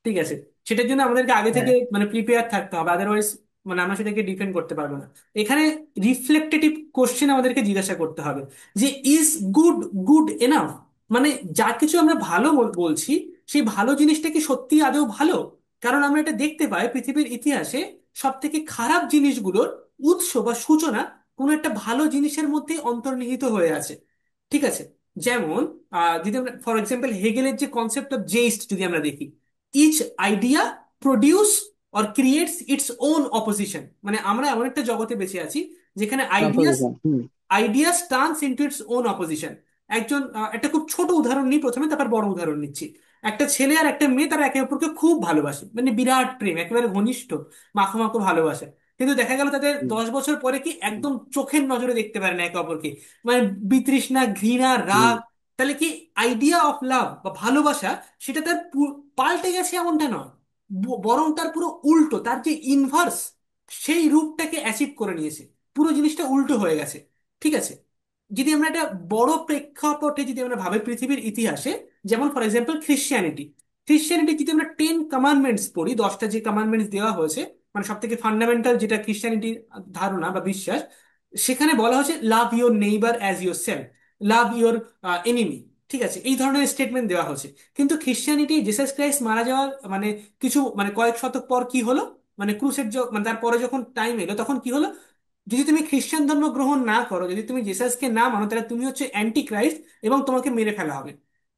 ঠিক আছে, সেটার জন্য আমাদেরকে আগে থেকে হ্যাঁ, মানে প্রিপেয়ার থাকতে হবে, আদারওয়াইজ মানে আমরা সেটাকে ডিফেন্ড করতে পারবো না। এখানে রিফ্লেক্টেটিভ কোশ্চেন আমাদেরকে জিজ্ঞাসা করতে হবে যে ইজ গুড গুড এনাফ? মানে যা কিছু আমরা ভালো বলছি, সেই ভালো জিনিসটা কি সত্যি আদৌ ভালো? কারণ আমরা এটা দেখতে পাই পৃথিবীর ইতিহাসে সব থেকে খারাপ জিনিসগুলোর উৎস বা সূচনা কোনো একটা ভালো জিনিসের মধ্যে অন্তর্নিহিত হয়ে আছে। ঠিক আছে, যেমন যদি আমরা ফর এক্সাম্পল হেগেলের যে কনসেপ্ট অফ জেইস্ট যদি আমরা দেখি, each idea produce or creates its own opposition. মানে আমরা এমন একটা জগতে বেঁচে আছি যেখানে ideas opposition. Hmm. Ideas turns into its own opposition. একটা খুব ছোট উদাহরণ নিই প্রথমে, তারপর বড় উদাহরণ নিচ্ছি। একটা ছেলে আর একটা মেয়ে, তারা একে অপরকে খুব ভালোবাসে, মানে বিরাট প্রেম, একেবারে ঘনিষ্ঠ, মাখো মাখো ভালোবাসে। কিন্তু দেখা গেল তাদের হুম। 10 বছর পরে কি হুম। একদম চোখের নজরে দেখতে পারে না একে অপরকে, মানে বিতৃষ্ণা, ঘৃণা, হুম। রাগ। তাহলে কি আইডিয়া অফ লাভ বা ভালোবাসা সেটা তার পাল্টে গেছে এমনটা নয়, বরং তার পুরো উল্টো, তার যে ইনভার্স সেই রূপটাকে অ্যাচিভ করে নিয়েছে, পুরো জিনিসটা উল্টো হয়ে গেছে। ঠিক আছে, যদি আমরা একটা বড় প্রেক্ষাপটে যদি আমরা ভাবি পৃথিবীর ইতিহাসে, যেমন ফর এক্সাম্পল খ্রিশ্চিয়ানিটি, খ্রিশ্চিয়ানিটি যদি আমরা 10 কমান্ডমেন্টস পড়ি, 10টা যে কমান্ডমেন্টস দেওয়া হয়েছে, মানে সব থেকে ফান্ডামেন্টাল যেটা খ্রিশ্চিয়ানিটির ধারণা বা বিশ্বাস, সেখানে বলা হচ্ছে love your neighbour as your self, love your enemy. ঠিক আছে, এই ধরনের স্টেটমেন্ট দেওয়া হচ্ছে। কিন্তু খ্রিশ্চিয়ানিটি জিসাস ক্রাইস্ট মারা যাওয়ার মানে কিছু মানে কয়েক শতক পর কি হলো, মানে ক্রুসেড, মানে তারপরে যখন টাইম এলো তখন কি হলো, যদি তুমি খ্রিস্টান ধর্ম গ্রহণ না করো, যদি তুমি জেসাসকে না মানো, তাহলে তুমি হচ্ছে অ্যান্টি ক্রাইস্ট এবং তোমাকে মেরে ফেলা হবে।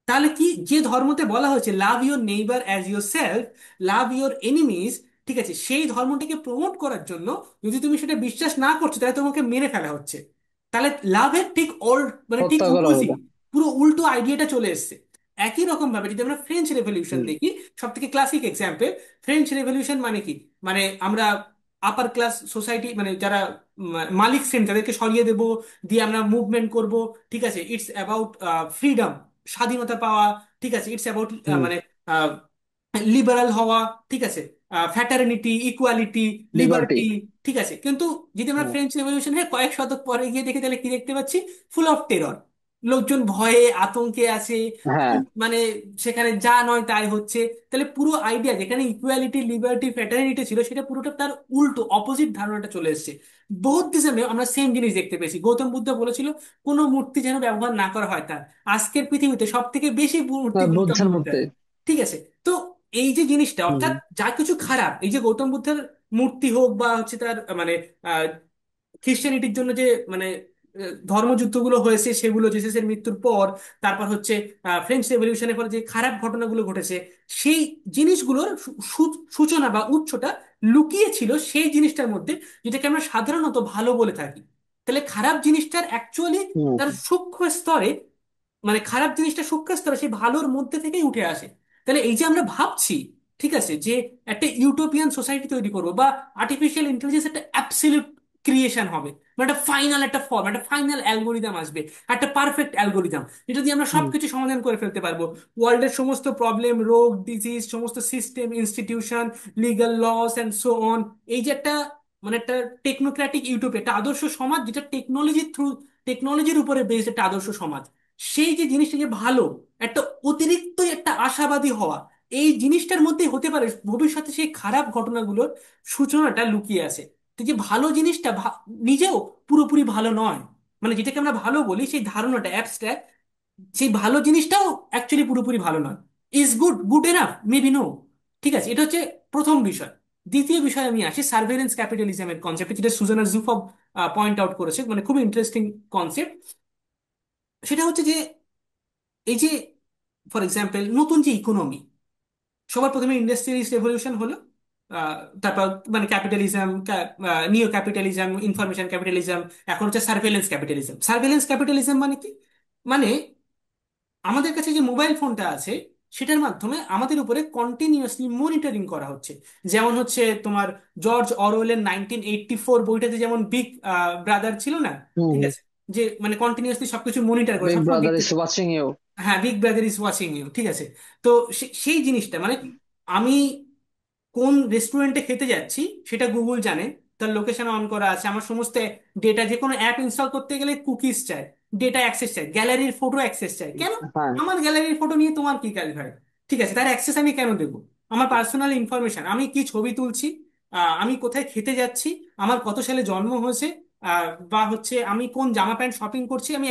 তাহলে কি, যে ধর্মতে বলা হয়েছে love your neighbour as your self, love your enemies, ঠিক আছে, সেই ধর্মটিকে প্রমোট করার জন্য যদি তুমি সেটা বিশ্বাস না করছো, তাহলে তোমাকে মেরে ফেলা হচ্ছে। তাহলে লাভের ঠিক মানে ঠিক হত্যা করা অপোজিট, হলো। পুরো উল্টো আইডিয়াটা চলে এসছে। একই রকম ভাবে যদি আমরা ফ্রেঞ্চ রেভলিউশন হুম। দেখি, সব থেকে ক্লাসিক এক্সাম্পল, ফ্রেঞ্চ রেভলিউশন মানে কি, মানে আমরা আপার ক্লাস সোসাইটি, মানে যারা মালিক শ্রেণী, তাদেরকে সরিয়ে দেব, দিয়ে আমরা মুভমেন্ট করব। ঠিক আছে, ইটস অ্যাবাউট ফ্রিডম, স্বাধীনতা পাওয়া। ঠিক আছে, ইটস অ্যাবাউট হুম। মানে লিবারাল হওয়া। ঠিক আছে, ফ্যাটার্নিটি, ইকুয়ালিটি, লিবার্টি। লিবার্টি। ঠিক আছে, কিন্তু যদি আমরা ফ্রেঞ্চ রেভলিউশন কয়েক শতক পরে গিয়ে দেখি, তাহলে কি দেখতে পাচ্ছি? ফুল অফ টেরর, লোকজন ভয়ে আতঙ্কে আছে, হ্যাঁ। মানে সেখানে যা নয় তাই হচ্ছে। তাহলে পুরো আইডিয়া যেখানে ইকুয়ালিটি, লিবার্টি, ফ্র্যাটার্নিটি ছিল, সেটা পুরোটা তার উল্টো অপোজিট ধারণাটা চলে এসেছে। বৌদ্ধিজমে আমরা সেম জিনিস দেখতে পেয়েছি। গৌতম বুদ্ধ বলেছিল কোনো মূর্তি যেন ব্যবহার না করা হয় তার। আজকের পৃথিবীতে সব থেকে বেশি মূর্তি গৌতম বুদ্ধের মূর্তি। বুদ্ধের। ঠিক আছে, তো এই যে জিনিসটা, হুম। অর্থাৎ যা কিছু খারাপ, এই যে গৌতম বুদ্ধের মূর্তি হোক বা হচ্ছে তার মানে খ্রিস্টানিটির জন্য যে মানে ধর্মযুদ্ধগুলো হয়েছে সেগুলো জেসাসের মৃত্যুর পর, তারপর হচ্ছে ফ্রেঞ্চ রেভলিউশনের পর যে খারাপ ঘটনাগুলো ঘটেছে, সেই জিনিসগুলোর সূচনা বা উৎসটা লুকিয়ে ছিল সেই জিনিসটার মধ্যে, যেটাকে আমরা সাধারণত ভালো বলে থাকি। তাহলে খারাপ জিনিসটার অ্যাকচুয়ালি হুম। তার সূক্ষ্ম স্তরে, মানে খারাপ জিনিসটা সূক্ষ্ম স্তরে সেই ভালোর মধ্যে থেকেই উঠে আসে। তাহলে এই যে আমরা ভাবছি, ঠিক আছে, যে একটা ইউটোপিয়ান সোসাইটি তৈরি করবো বা আর্টিফিশিয়াল ইন্টেলিজেন্স একটা অ্যাবসলিউট ক্রিয়েশন হবে, মানে একটা ফাইনাল একটা ফর্ম, একটা ফাইনাল অ্যালগোরিদম আসবে, একটা পারফেক্ট অ্যালগোরিদম, যেটা দিয়ে আমরা হুম। সবকিছু সমাধান করে ফেলতে পারবো। ওয়ার্ল্ডের সমস্ত প্রবলেম, রোগ, ডিজিজ, সমস্ত system, institution, legal laws and so on. এই যে একটা মানে একটা টেকনোক্র্যাটিক ইউটোপিয়া, একটা আদর্শ সমাজ যেটা টেকনোলজির উপরে বেসড, একটা আদর্শ সমাজ। সেই যে জিনিসটা যে ভালো, একটা অতিরিক্ত একটা আশাবাদী হওয়া, এই জিনিসটার মধ্যেই হতে পারে ভবিষ্যতে সেই খারাপ ঘটনাগুলোর সূচনাটা লুকিয়ে আছে। তো যে ভালো জিনিসটা নিজেও পুরোপুরি ভালো নয়, মানে যেটাকে আমরা ভালো বলি সেই ধারণাটা অ্যাবস্ট্রাক্ট, সেই ভালো জিনিসটাও অ্যাকচুয়ালি পুরোপুরি ভালো নয়। Is good good enough maybe no. ঠিক আছে, এটা হচ্ছে প্রথম বিষয়। দ্বিতীয় বিষয় আমি আসি সার্ভেলেন্স ক্যাপিটালিজমের কনসেপ্ট, যেটা সুজানা জুফব পয়েন্ট আউট করেছে, মানে খুব ইন্টারেস্টিং কনসেপ্ট। সেটা হচ্ছে যে এই যে ফর এক্সাম্পল নতুন যে ইকোনমি, সবার প্রথমে ইন্ডাস্ট্রিয়ালিস্ট রেভলিউশন হলো, আহ, তারপর মানে ক্যাপিটালিজম, নিও ক্যাপিটালিজম, ইনফরমেশন ক্যাপিটালিজম, এখন হচ্ছে সার্ভেলেন্স ক্যাপিটালিজম। সার্ভেলেন্স ক্যাপিটালিজম মানে কি? মানে আমাদের কাছে যে মোবাইল ফোনটা আছে সেটার মাধ্যমে আমাদের উপরে কন্টিনিউয়াসলি মনিটরিং করা হচ্ছে। যেমন হচ্ছে তোমার জর্জ অরওয়েলের 1984 বইটাতে যেমন বিগ ব্রাদার ছিল না? ঠিক হুম। আছে, যে মানে কন্টিনিউয়াসলি সবকিছু মনিটর করে বিগ সবসময় ব্রাদার দেখতে। Is watching you. হ্যাঁ, big brother is watching you, ঠিক আছে। তো সেই জিনিসটা মানে আমি কোন রেস্টুরেন্টে খেতে যাচ্ছি সেটা গুগল জানে, তার লোকেশন অন করা আছে, আমার সমস্ত ডেটা, যে কোনো অ্যাপ ইনস্টল করতে গেলে কুকিজ চায়, ডেটা অ্যাক্সেস চায়, গ্যালারির ফটো অ্যাক্সেস চায়। কেন? হ্যাঁ। আমার গ্যালারির ফটো নিয়ে তোমার কি কাজ ভাই? ঠিক আছে, তার অ্যাক্সেস আমি কেন দেবো? আমার পার্সোনাল ইনফরমেশন, আমি কি ছবি তুলছি, আমি কোথায় খেতে যাচ্ছি, আমার কত সালে জন্ম হয়েছে, বা হচ্ছে আমি কোন জামা প্যান্ট শপিং করছি, আমি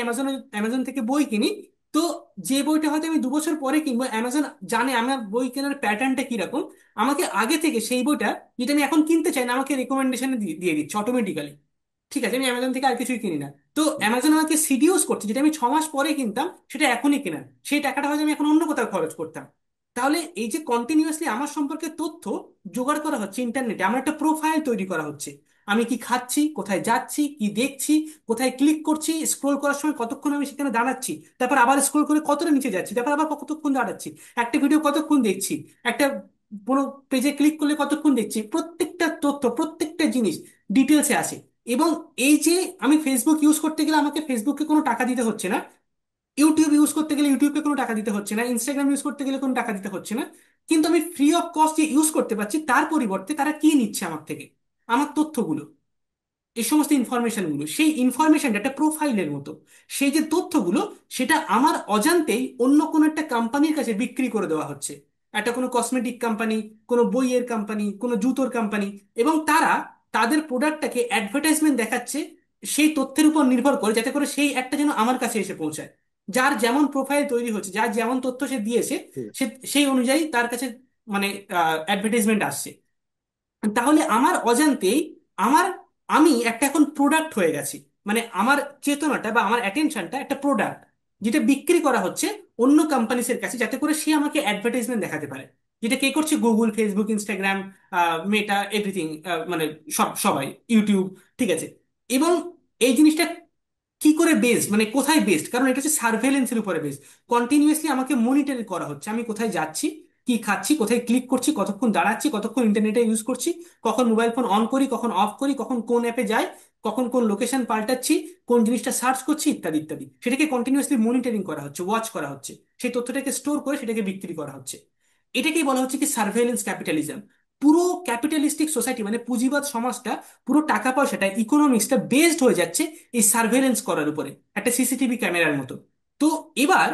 অ্যামাজন থেকে বই কিনি, তো যে বইটা হয়তো আমি 2 বছর পরে কিনবো, অ্যামাজন জানে আমার বই কেনার প্যাটার্নটা কিরকম, আমাকে আগে থেকে সেই বইটা, যেটা আমি এখন কিনতে চাই না, আমাকে রেকমেন্ডেশনে দিয়ে দিয়ে দিচ্ছে অটোমেটিক্যালি। ঠিক আছে, আমি অ্যামাজন থেকে আর কিছুই কিনি না। তো অ্যামাজন আমাকে সিডিউস করছে, যেটা আমি 6 মাস পরে কিনতাম সেটা এখনই কেনা, সেই টাকাটা হয়তো আমি এখন অন্য কোথাও খরচ করতাম। তাহলে এই যে কন্টিনিউয়াসলি আমার সম্পর্কে তথ্য জোগাড় করা হচ্ছে ইন্টারনেটে, আমার একটা প্রোফাইল তৈরি করা হচ্ছে, আমি কি খাচ্ছি, কোথায় যাচ্ছি, কি দেখছি, কোথায় ক্লিক করছি, স্ক্রোল করার সময় কতক্ষণ আমি সেখানে দাঁড়াচ্ছি, তারপর আবার স্ক্রোল করে কতটা নিচে যাচ্ছি, তারপর আবার কতক্ষণ দাঁড়াচ্ছি, একটা ভিডিও কতক্ষণ দেখছি, একটা কোনো পেজে ক্লিক করলে কতক্ষণ দেখছি, প্রত্যেকটা তথ্য প্রত্যেকটা জিনিস ডিটেলসে আসে। এবং এই যে আমি ফেসবুক ইউজ করতে গেলে আমাকে ফেসবুককে কোনো টাকা দিতে হচ্ছে না, ইউটিউব ইউজ করতে গেলে ইউটিউবকে কোনো টাকা দিতে হচ্ছে না, ইনস্টাগ্রাম ইউজ করতে গেলে কোনো টাকা দিতে হচ্ছে না, কিন্তু আমি ফ্রি অফ কস্ট যে ইউজ করতে পারছি, তার পরিবর্তে তারা কি নিচ্ছে আমার থেকে? আমার তথ্যগুলো, এই সমস্ত ইনফরমেশনগুলো, সেই ইনফরমেশনটা একটা প্রোফাইলের মতো, সেই যে তথ্যগুলো, সেটা আমার অজান্তেই অন্য কোনো একটা কোম্পানির কাছে বিক্রি করে দেওয়া হচ্ছে। একটা কোনো কসমেটিক কোম্পানি, কোনো বইয়ের কোম্পানি, কোনো জুতোর কোম্পানি, এবং তারা তাদের প্রোডাক্টটাকে অ্যাডভার্টাইজমেন্ট দেখাচ্ছে সেই তথ্যের উপর নির্ভর করে, যাতে করে সেই একটা যেন আমার কাছে এসে পৌঁছায়। যার যেমন প্রোফাইল তৈরি হচ্ছে, যার যেমন তথ্য সে দিয়েছে, সে সেই অনুযায়ী তার কাছে মানে অ্যাডভার্টাইজমেন্ট আসছে। তাহলে আমার অজান্তেই আমার আমি একটা এখন প্রোডাক্ট হয়ে গেছি, মানে আমার চেতনাটা বা আমার অ্যাটেনশনটা একটা প্রোডাক্ট, যেটা বিক্রি করা হচ্ছে অন্য কোম্পানিসের কাছে, যাতে করে সে আমাকে অ্যাডভার্টাইজমেন্ট দেখাতে পারে। যেটা কে করছে? গুগল, ফেসবুক, ইনস্টাগ্রাম, মেটা, এভরিথিং, মানে সবাই, ইউটিউব। ঠিক আছে। এবং এই জিনিসটা কি করে বেসড, মানে কোথায় বেসড? কারণ এটা হচ্ছে সার্ভেলেন্সের উপরে বেসড। কন্টিনিউয়াসলি আমাকে মনিটর করা হচ্ছে, আমি কোথায় যাচ্ছি, কি খাচ্ছি, কোথায় ক্লিক করছি, কতক্ষণ দাঁড়াচ্ছি, কতক্ষণ ইন্টারনেটে ইউজ করছি, কখন মোবাইল ফোন অন করি, কখন অফ করি, কখন কোন অ্যাপে যাই, কখন কোন লোকেশন পাল্টাচ্ছি, কোন জিনিসটা সার্চ করছি, ইত্যাদি ইত্যাদি। সেটাকে কন্টিনিউয়াসলি মনিটরিং করা হচ্ছে, ওয়াচ করা হচ্ছে, সেই তথ্যটাকে স্টোর করে সেটাকে বিক্রি করা হচ্ছে। এটাকেই বলা হচ্ছে কি সার্ভেলেন্স ক্যাপিটালিজম। পুরো ক্যাপিটালিস্টিক সোসাইটি মানে পুঁজিবাদ সমাজটা, পুরো টাকা পয়সাটা, ইকোনমিক্সটা বেসড হয়ে যাচ্ছে এই সার্ভেলেন্স করার উপরে, একটা সিসিটিভি ক্যামেরার মতো। তো এবার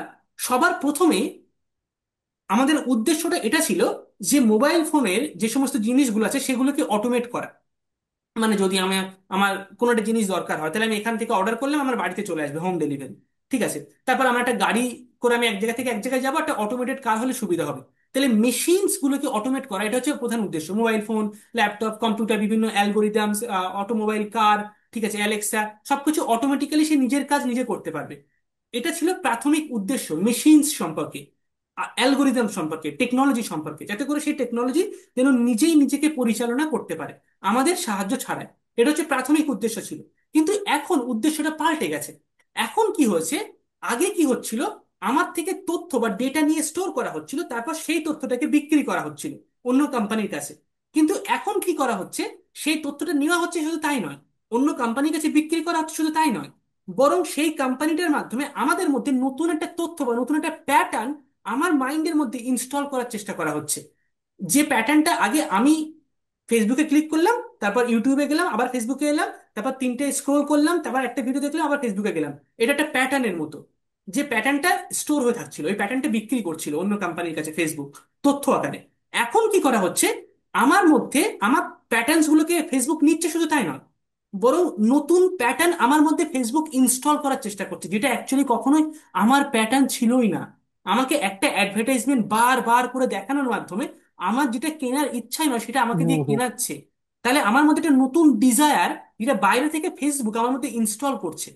সবার প্রথমে আমাদের উদ্দেশ্যটা এটা ছিল যে মোবাইল ফোনের যে সমস্ত জিনিসগুলো আছে সেগুলোকে অটোমেট করা। মানে যদি আমি আমার কোনো একটা জিনিস দরকার হয়, তাহলে আমি এখান থেকে অর্ডার করলাম, আমার বাড়িতে চলে আসবে, হোম ডেলিভারি। ঠিক আছে। তারপর আমার একটা গাড়ি করে আমি এক জায়গা থেকে এক জায়গায় যাবো, একটা অটোমেটেড কার হলে সুবিধা হবে। তাহলে মেশিনস গুলোকে অটোমেট করা, এটা হচ্ছে প্রধান উদ্দেশ্য। মোবাইল ফোন, ল্যাপটপ, কম্পিউটার, বিভিন্ন অ্যালগোরিদমস, অটোমোবাইল কার, ঠিক আছে, অ্যালেক্সা, সবকিছু অটোমেটিক্যালি সে নিজের কাজ নিজে করতে পারবে। এটা ছিল প্রাথমিক উদ্দেশ্য মেশিনস সম্পর্কে, অ্যালগোরিদম সম্পর্কে, টেকনোলজি সম্পর্কে, যাতে করে সেই টেকনোলজি যেন নিজেই নিজেকে পরিচালনা করতে পারে আমাদের সাহায্য ছাড়াই। এটা হচ্ছে প্রাথমিক উদ্দেশ্য ছিল। কিন্তু এখন উদ্দেশ্যটা পাল্টে গেছে। এখন কি হয়েছে? আগে কি হচ্ছিল? আমার থেকে তথ্য বা ডেটা নিয়ে স্টোর করা হচ্ছিল, তারপর সেই তথ্যটাকে বিক্রি করা হচ্ছিল অন্য কোম্পানির কাছে। কিন্তু এখন কি করা হচ্ছে? সেই তথ্যটা নেওয়া হচ্ছে, শুধু তাই নয়, অন্য কোম্পানির কাছে বিক্রি করা হচ্ছে, শুধু তাই নয়, বরং সেই কোম্পানিটার মাধ্যমে আমাদের মধ্যে নতুন একটা তথ্য বা নতুন একটা প্যাটার্ন আমার মাইন্ডের মধ্যে ইনস্টল করার চেষ্টা করা হচ্ছে। যে প্যাটার্নটা আগে আমি ফেসবুকে ক্লিক করলাম, তারপর ইউটিউবে গেলাম, আবার ফেসবুকে এলাম, তারপর তিনটে স্ক্রোল করলাম, তারপর একটা ভিডিও দেখলাম, আবার ফেসবুকে গেলাম, এটা একটা প্যাটার্নের মতো। যে প্যাটার্নটা স্টোর হয়ে থাকছিল, ওই প্যাটার্নটা বিক্রি করছিল অন্য কোম্পানির কাছে ফেসবুক তথ্য আকারে। এখন কি করা হচ্ছে, আমার মধ্যে আমার প্যাটার্নস গুলোকে ফেসবুক নিচ্ছে, শুধু তাই নয়, বরং নতুন প্যাটার্ন আমার মধ্যে ফেসবুক ইনস্টল করার চেষ্টা করছে, যেটা অ্যাকচুয়ালি কখনোই আমার প্যাটার্ন ছিলই না। আমাকে একটা অ্যাডভার্টাইজমেন্ট বার করে দেখানোর মাধ্যমে আমার যেটা কেনার ইচ্ছাই নয় সেটা আমাকে হুম দিয়ে হুম কেনাচ্ছে। তাহলে আমার মধ্যে একটা নতুন ডিজায়ার, যেটা বাইরে থেকে ফেসবুক আমার মধ্যে ইনস্টল করছে।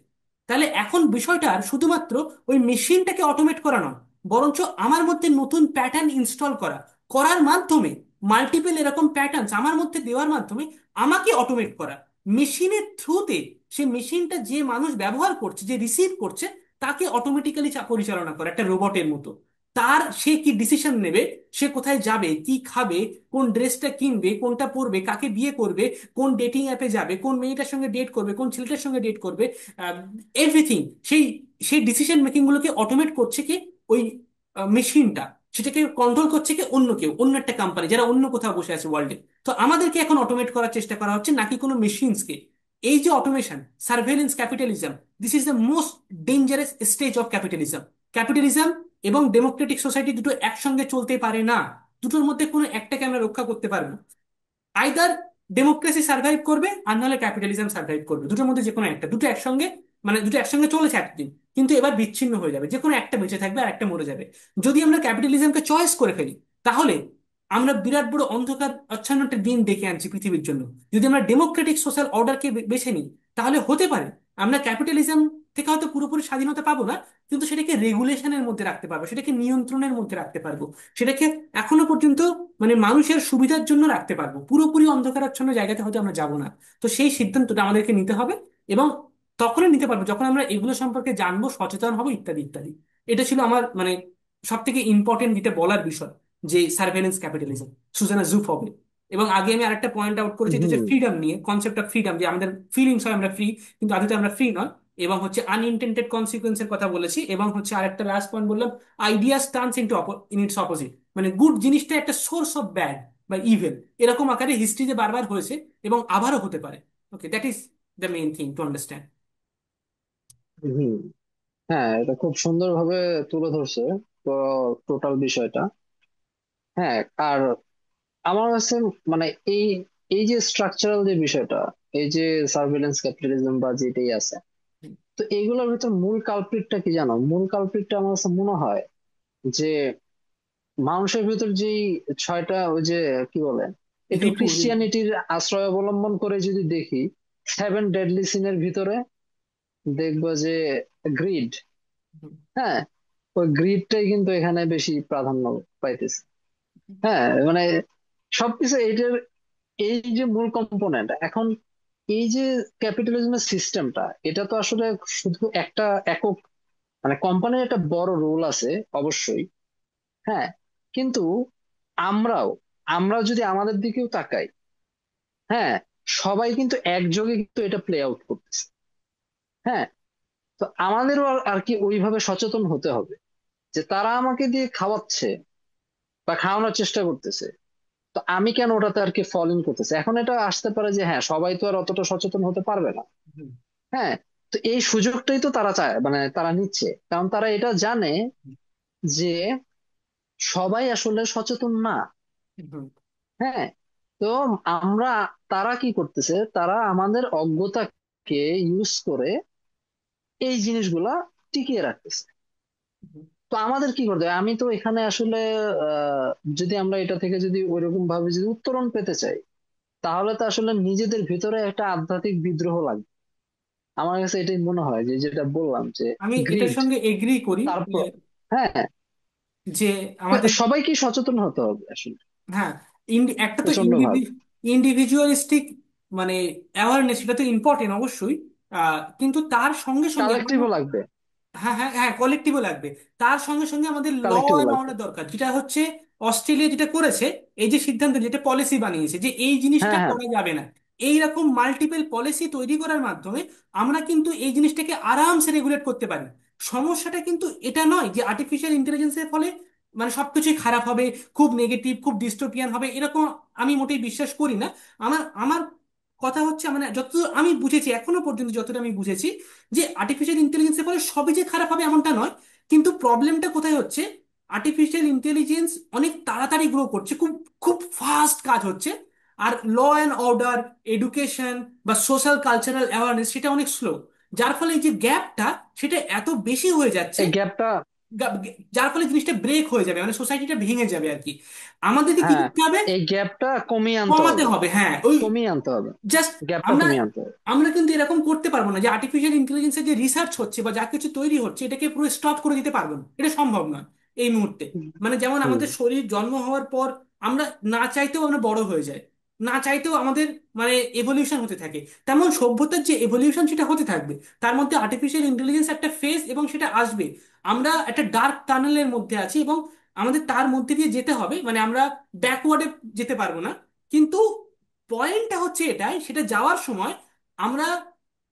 তাহলে এখন বিষয়টা আর শুধুমাত্র ওই মেশিনটাকে অটোমেট করা নয়, বরঞ্চ আমার মধ্যে নতুন প্যাটার্ন ইনস্টল করার মাধ্যমে, মাল্টিপল এরকম প্যাটার্ন আমার মধ্যে দেওয়ার মাধ্যমে আমাকে অটোমেট করা, মেশিনের থ্রুতে, সে মেশিনটা যে মানুষ ব্যবহার করছে, যে রিসিভ করছে, তাকে অটোমেটিক্যালি পরিচালনা করা একটা রোবটের মতো। তার সে কি ডিসিশন নেবে, সে কোথায় যাবে, কি খাবে, কোন ড্রেসটা কিনবে, কোনটা পরবে, কাকে বিয়ে করবে, কোন ডেটিং অ্যাপে যাবে, কোন মেয়েটার সঙ্গে ডেট করবে, কোন ছেলেটার সঙ্গে ডেট করবে, এভরিথিং, সেই সেই ডিসিশন মেকিং গুলোকে অটোমেট করছে কি, ওই মেশিনটা। সেটাকে কন্ট্রোল করছে কি অন্য কেউ, অন্য একটা কোম্পানি, যারা অন্য কোথাও বসে আছে ওয়ার্ল্ডে। তো আমাদেরকে এখন অটোমেট করার চেষ্টা করা হচ্ছে, নাকি কোনো মেশিনসকে। এই যে automation, surveillance capitalism, this is the most dangerous stage of capitalism. Capitalism এবং ডেমোক্রেটিক সোসাইটি দুটো একসঙ্গে চলতে পারে না। দুটোর মধ্যে কোনো একটাকে আমরা রক্ষা করতে পারবো, আইদার ডেমোক্রেসি সার্ভাইভ করবে আর নাহলে ক্যাপিটালিজম সার্ভাইভ করবে, দুটোর মধ্যে যে কোনো একটা। দুটো একসঙ্গে, মানে দুটো একসঙ্গে চলেছে একদিন, কিন্তু এবার বিচ্ছিন্ন হয়ে যাবে, যে কোনো একটা বেঁচে থাকবে আর একটা মরে যাবে। যদি আমরা ক্যাপিটালিজমকে চয়েস করে ফেলি, তাহলে আমরা বিরাট বড় অন্ধকার আচ্ছন্ন একটা দিন ডেকে আনছি পৃথিবীর জন্য। যদি আমরা ডেমোক্রেটিক সোশ্যাল অর্ডারকে বেছে নিই, তাহলে হতে পারে আমরা ক্যাপিটালিজম থেকে হয়তো পুরোপুরি স্বাধীনতা পাবো না, কিন্তু সেটাকে রেগুলেশনের মধ্যে রাখতে পারবো, সেটাকে নিয়ন্ত্রণের মধ্যে রাখতে পারবো, সেটাকে এখনো পর্যন্ত মানে মানুষের সুবিধার জন্য রাখতে পারবো। পুরোপুরি অন্ধকারাচ্ছন্ন জায়গাতে হয়তো আমরা যাব না। তো সেই সিদ্ধান্তটা আমাদেরকে নিতে হবে, এবং তখনই নিতে পারবো যখন আমরা এগুলো সম্পর্কে জানবো, সচেতন হবো, ইত্যাদি ইত্যাদি। এটা ছিল আমার মানে সব থেকে ইম্পর্টেন্ট যেটা বলার বিষয়, যে সার্ভেলেন্স ক্যাপিটালিজম, সুজানা জুফ। এবং আগে আমি আরেকটা পয়েন্ট আউট করেছি, এটা হচ্ছে হুম ফ্রিডম নিয়ে, কনসেপ্ট অফ ফ্রিডম, যে আমাদের ফিলিংস হয় আমরা ফ্রি, কিন্তু আদতে আমরা ফ্রি নয়। এবং হচ্ছে আনইনটেন্ডেড কনসিকুয়েন্সের কথা বলেছি, এবং হচ্ছে আরেকটা লাস্ট পয়েন্ট বললাম, ideas turns into in its opposite, মানে গুড জিনিসটা একটা সোর্স অফ ব্যাড বা ইভেল, এরকম আকারে হিস্ট্রিতে বারবার হয়েছে এবং আবারও হতে পারে। Okay, that is the main thing to understand. Hmm. হ্যাঁ, এটা খুব সুন্দরভাবে তুলে ধরছে টোটাল বিষয়টা। হ্যাঁ, আর আমার কাছে মানে এই এই যে স্ট্রাকচারাল যে বিষয়টা, এই যে সার্ভেলেন্স ক্যাপিটালিজম বা যেটাই আছে, তো এইগুলোর ভিতর মূল কালপ্রিটটা কি জানো? মূল কালপ্রিটটা আমার কাছে মনে হয় যে মানুষের ভিতর যেই ছয়টা ওই যে কি বলে, একটু রিপু রিপু। ক্রিশ্চিয়ানিটির আশ্রয় অবলম্বন করে যদি দেখি, 7 ডেডলি সিনের ভিতরে দেখবো যে গ্রিড। হ্যাঁ, ওই গ্রিডটাই কিন্তু এখানে বেশি প্রাধান্য পাইতেছে। হ্যাঁ, মানে সবকিছু এইটার, এই যে মূল কম্পোনেন্ট এখন, এই যে ক্যাপিটালিজমের সিস্টেমটা, এটা তো আসলে শুধু একটা একক, মানে কোম্পানির একটা বড় রোল আছে অবশ্যই। হ্যাঁ, কিন্তু আমরাও আমরা যদি আমাদের দিকেও তাকাই, হ্যাঁ, সবাই কিন্তু একযোগে কিন্তু এটা প্লে আউট করতেছে। হ্যাঁ, তো আমাদেরও আর আর কি ওইভাবে সচেতন হতে হবে যে তারা আমাকে দিয়ে খাওয়াচ্ছে বা খাওয়ানোর চেষ্টা করতেছে, তো আমি কেন ওটাতে আর কি ফল ইন করতেছে। এখন এটা আসতে পারে যে হ্যাঁ, সবাই তো আর অতটা সচেতন হতে পারবে না। হ্যাঁ, তো এই সুযোগটাই তো তারা চায়, মানে তারা নিচ্ছে, কারণ তারা এটা জানে যে সবাই আসলে সচেতন না। হ্যাঁ, তো আমরা, তারা কি করতেছে, তারা আমাদের অজ্ঞতাকে ইউজ করে এই জিনিসগুলা টিকিয়ে রাখতেছে। তো আমাদের কি করতে হবে? আমি তো এখানে আসলে আহ যদি আমরা এটা থেকে যদি ওইরকম ভাবে যদি উত্তরণ পেতে চাই, তাহলে তো আসলে নিজেদের ভিতরে একটা আধ্যাত্মিক বিদ্রোহ লাগবে। আমার কাছে এটাই মনে হয়, যে যেটা বললাম যে আমি এটার গ্রিড, সঙ্গে এগ্রি করি, তারপর হ্যাঁ, যে আমাদের, সবাইকে সচেতন হতে হবে আসলে, হ্যাঁ, একটা তো প্রচন্ড ভাবে। ইন্ডিভিজুয়ালিস্টিক মানে অ্যাওয়ারনেস, এটা তো ইম্পর্টেন্ট অবশ্যই। কিন্তু তার সঙ্গে সঙ্গে আমাদের, কালেকটিভও লাগবে। হ্যাঁ হ্যাঁ হ্যাঁ, কলেকটিভও লাগবে। তার সঙ্গে সঙ্গে আমাদের ল কালেকটিভও অ্যান্ড লাগবে। অর্ডার দরকার, যেটা হচ্ছে অস্ট্রেলিয়া যেটা করেছে, এই যে সিদ্ধান্ত, যেটা পলিসি বানিয়েছে যে এই জিনিসটা হ্যাঁ হ্যাঁ করা যাবে না, এই রকম মাল্টিপল পলিসি তৈরি করার মাধ্যমে আমরা কিন্তু এই জিনিসটাকে আরামসে রেগুলেট করতে পারি। সমস্যাটা কিন্তু এটা নয় যে আর্টিফিশিয়াল ইন্টেলিজেন্সের ফলে মানে সবকিছুই খারাপ হবে, খুব নেগেটিভ, খুব ডিস্টোপিয়ান হবে, এরকম আমি মোটেই বিশ্বাস করি না। আমার আমার কথা হচ্ছে মানে যতদূর আমি বুঝেছি, এখনো পর্যন্ত যতটা আমি বুঝেছি, যে আর্টিফিশিয়াল ইন্টেলিজেন্সের ফলে সবই যে খারাপ হবে এমনটা নয়। কিন্তু প্রবলেমটা কোথায় হচ্ছে, আর্টিফিশিয়াল ইন্টেলিজেন্স অনেক তাড়াতাড়ি গ্রো করছে, খুব খুব ফাস্ট কাজ হচ্ছে। আর ল অ্যান্ড অর্ডার, এডুকেশন বা সোশ্যাল কালচারাল অ্যাওয়ারনেস সেটা অনেক স্লো। যার ফলে এই যে গ্যাপটা, সেটা এত বেশি হয়ে যাচ্ছে, এই গ্যাপটা, যার ফলে জিনিসটা ব্রেক হয়ে যাবে, মানে সোসাইটিটা ভেঙে যাবে আর কি। আমাদেরকে কি হ্যাঁ, করতে হবে? এই গ্যাপটা কমিয়ে আনতে কমাতে হবে, হবে, হ্যাঁ। ওই কমিয়ে আনতে হবে, জাস্ট গ্যাপটা আমরা কমিয়ে আনতে হবে। আমরা কিন্তু এরকম করতে পারবো না যে আর্টিফিশিয়াল ইন্টেলিজেন্সের যে রিসার্চ হচ্ছে বা যা কিছু তৈরি হচ্ছে এটাকে পুরো স্টপ করে দিতে পারবো না, এটা সম্ভব নয় এই মুহূর্তে। হুম। মানে যেমন হুম। আমাদের শরীর জন্ম হওয়ার পর আমরা না চাইতেও আমরা বড় হয়ে যাই, না চাইতেও আমাদের মানে এভলিউশন হতে থাকে, তেমন সভ্যতার যে এভলিউশন সেটা হতে থাকবে। তার মধ্যে আর্টিফিশিয়াল ইন্টেলিজেন্স একটা ফেজ, এবং সেটা আসবে। আমরা একটা ডার্ক টানেলের মধ্যে আছি, এবং আমাদের তার মধ্যে দিয়ে যেতে হবে, মানে আমরা ব্যাকওয়ার্ডে যেতে পারবো না। কিন্তু পয়েন্টটা হচ্ছে এটাই, সেটা যাওয়ার সময় আমরা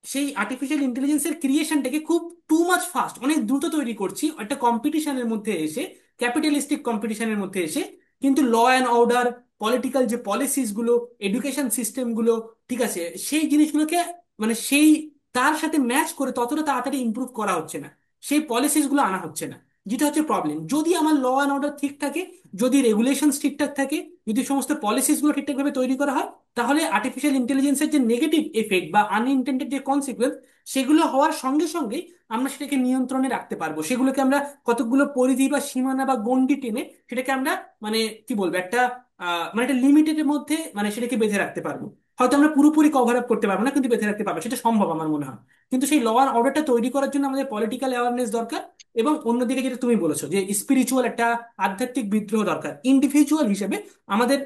সেই আর্টিফিশিয়াল ইন্টেলিজেন্সের ক্রিয়েশনটাকে খুব টু মাচ ফাস্ট, অনেক দ্রুত তৈরি করছি একটা কম্পিটিশনের মধ্যে এসে, ক্যাপিটালিস্টিক কম্পিটিশনের মধ্যে এসে। কিন্তু ল অ্যান্ড অর্ডার, পলিটিক্যাল যে পলিসিস গুলো, এডুকেশন সিস্টেম গুলো, ঠিক আছে, সেই জিনিসগুলোকে মানে সেই তার সাথে ম্যাচ করে ততটা তাড়াতাড়ি ইমপ্রুভ করা হচ্ছে না, সেই পলিসিস গুলো আনা হচ্ছে না। যেটা হচ্ছে প্রবলেম। যদি আমার ল অ্যান্ড অর্ডার ঠিক থাকে, যদি রেগুলেশন ঠিকঠাক থাকে, যদি সমস্ত পলিসিস গুলো ঠিকঠাকভাবে তৈরি করা হয়, তাহলে আর্টিফিশিয়াল ইন্টেলিজেন্সের যে নেগেটিভ এফেক্ট বা আনইনটেন্ডেড যে কনসিকুয়েন্স, সেগুলো হওয়ার সঙ্গে সঙ্গেই আমরা সেটাকে নিয়ন্ত্রণে রাখতে পারবো। সেগুলোকে আমরা কতগুলো পরিধি বা সীমানা বা গণ্ডি টেনে সেটাকে আমরা মানে কি বলবো, একটা মানে একটা লিমিটের মধ্যে মানে সেটাকে বেঁধে রাখতে পারবো। হয়তো আমরা পুরোপুরি কভার আপ করতে পারবো না, কিন্তু বেঁধে রাখতে পারবো, সেটা সম্ভব আমার মনে হয়। কিন্তু সেই ল অ্যান্ড অর্ডারটা তৈরি করার জন্য আমাদের পলিটিক্যাল অ্যাওয়ারনেস দরকার। এবং অন্যদিকে যেটা তুমি বলেছো যে স্পিরিচুয়াল একটা আধ্যাত্মিক বিদ্রোহ দরকার, ইন্ডিভিজুয়াল হিসেবে আমাদের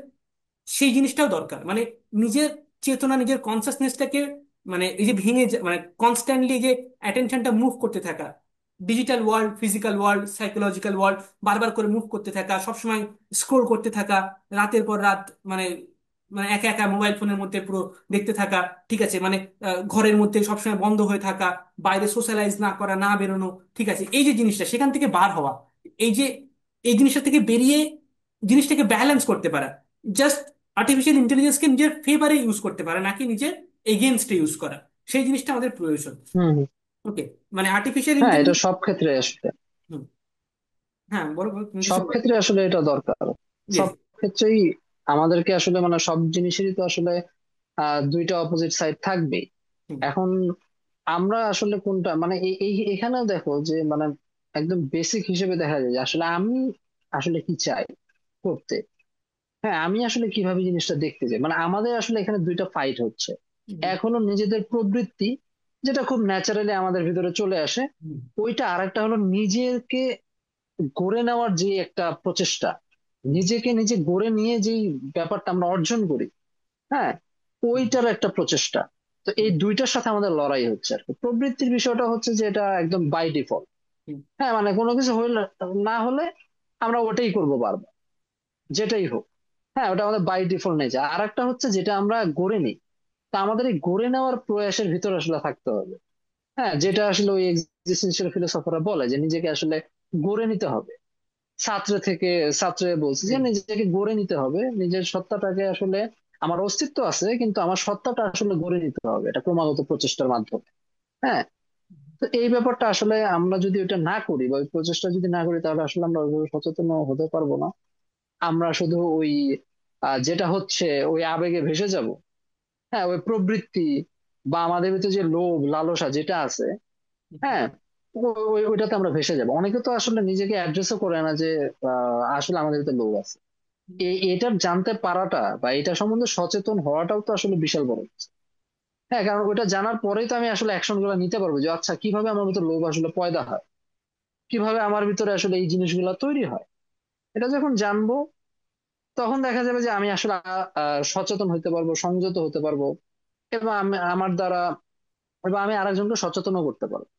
সেই জিনিসটাও দরকার। মানে নিজের চেতনা, নিজের কনসাসনেসটাকে মানে এই যে মানে কনস্ট্যান্টলি যে অ্যাটেনশনটা মুভ করতে থাকা, digital world, physical world, psychological world, বারবার করে মুভ করতে থাকা, সবসময় স্ক্রোল করতে থাকা, রাতের পর রাত, মানে মানে একা একা মোবাইল ফোনের মধ্যে পুরো দেখতে থাকা, ঠিক আছে, মানে ঘরের মধ্যে সবসময় বন্ধ হয়ে থাকা, বাইরে সোশ্যালাইজ না করা, না বেরোনো, ঠিক আছে, এই যে জিনিসটা সেখান থেকে বার হওয়া, এই যে এই জিনিসটা থেকে বেরিয়ে জিনিসটাকে ব্যালেন্স করতে পারা, জাস্ট আর্টিফিশিয়াল ইন্টেলিজেন্সকে নিজের ফেভারে ইউজ করতে পারে, নাকি নিজের এগেনস্টে ইউজ করা, সেই জিনিসটা আমাদের প্রয়োজন। হুম। হুম। ওকে, মানে আর্টিফিশিয়াল হ্যাঁ, এটা ইন্টেলিজেন্স। সব ক্ষেত্রে আসলে, হ্যাঁ, বলো বলো, তুমি কিছু সব বলো। ক্ষেত্রে আসলে এটা দরকার। সব ইয়েস। ক্ষেত্রেই আমাদেরকে আসলে মানে সব জিনিসেরই তো আসলে দুইটা অপোজিট সাইড থাকবে। এখন আমরা আসলে কোনটা মানে এখানেও দেখো যে মানে একদম বেসিক হিসেবে দেখা যায় যে আসলে আমি আসলে কি চাই করতে। হ্যাঁ, আমি আসলে কিভাবে জিনিসটা দেখতে চাই, মানে আমাদের আসলে এখানে দুইটা ফাইট হচ্ছে। এখনো নিজেদের প্রবৃত্তি, যেটা খুব ন্যাচারালি আমাদের ভিতরে চলে আসে, ওইটা। আর একটা হলো নিজেকে গড়ে নেওয়ার যে একটা প্রচেষ্টা, নিজেকে নিজে গড়ে নিয়ে যেই ব্যাপারটা আমরা অর্জন করি, হ্যাঁ, ওইটার একটা প্রচেষ্টা। তো এই দুইটার সাথে আমাদের লড়াই হচ্ছে আর কি। প্রবৃত্তির বিষয়টা হচ্ছে যে এটা একদম বাই ডিফল্ট। হ্যাঁ, মানে কোনো কিছু হইলে না হলে আমরা ওটাই করবো বারবার, যেটাই হোক। হ্যাঁ, ওটা আমাদের বাই ডিফল্ট নেই। আর একটা হচ্ছে যেটা আমরা গড়ে নিই, তা আমাদের এই গড়ে নেওয়ার প্রয়াসের ভিতরে আসলে থাকতে হবে। হ্যাঁ, যেটা আসলে ওই এক্সিস্টেন্সিয়াল ফিলোসফাররা বলে যে নিজেকে আসলে গড়ে নিতে হবে। ছাত্রে বলছে যে নিজেকে গড়ে নিতে হবে, নিজের সত্তাটাকে আসলে, আমার অস্তিত্ব আছে কিন্তু আমার সত্তাটা আসলে গড়ে নিতে হবে, এটা ক্রমাগত প্রচেষ্টার মাধ্যমে। হ্যাঁ, তো এই ব্যাপারটা আসলে আমরা যদি ওটা না করি বা ওই প্রচেষ্টা যদি না করি, তাহলে আসলে আমরা ওইভাবে সচেতন হতে পারবো না। আমরা শুধু ওই যেটা হচ্ছে ওই আবেগে ভেসে যাব। হ্যাঁ, ওই প্রবৃত্তি বা আমাদের ভিতরে যে লোভ লালসা যেটা আছে, হ্যাঁ, ওইটাতে আমরা ভেসে যাব। অনেকে তো আসলে নিজেকে অ্যাড্রেসও করে না যে আসলে আমাদের ভিতরে লোভ আছে। এটার জানতে পারাটা বা এটা সম্বন্ধে সচেতন হওয়াটাও তো আসলে বিশাল বড় কিছু। হ্যাঁ, কারণ ওটা জানার পরেই তো আমি আসলে অ্যাকশন গুলো নিতে পারবো যে আচ্ছা কিভাবে আমার ভিতরে লোভ আসলে পয়দা হয়, কিভাবে আমার ভিতরে আসলে এই জিনিসগুলো তৈরি হয়। এটা যখন জানবো, তখন দেখা যাবে যে আমি আসলে সচেতন হতে পারবো, সংযত হতে পারবো, এবং আমি আমার দ্বারা, এবং আমি আরেকজনকে সচেতনও করতে পারবো।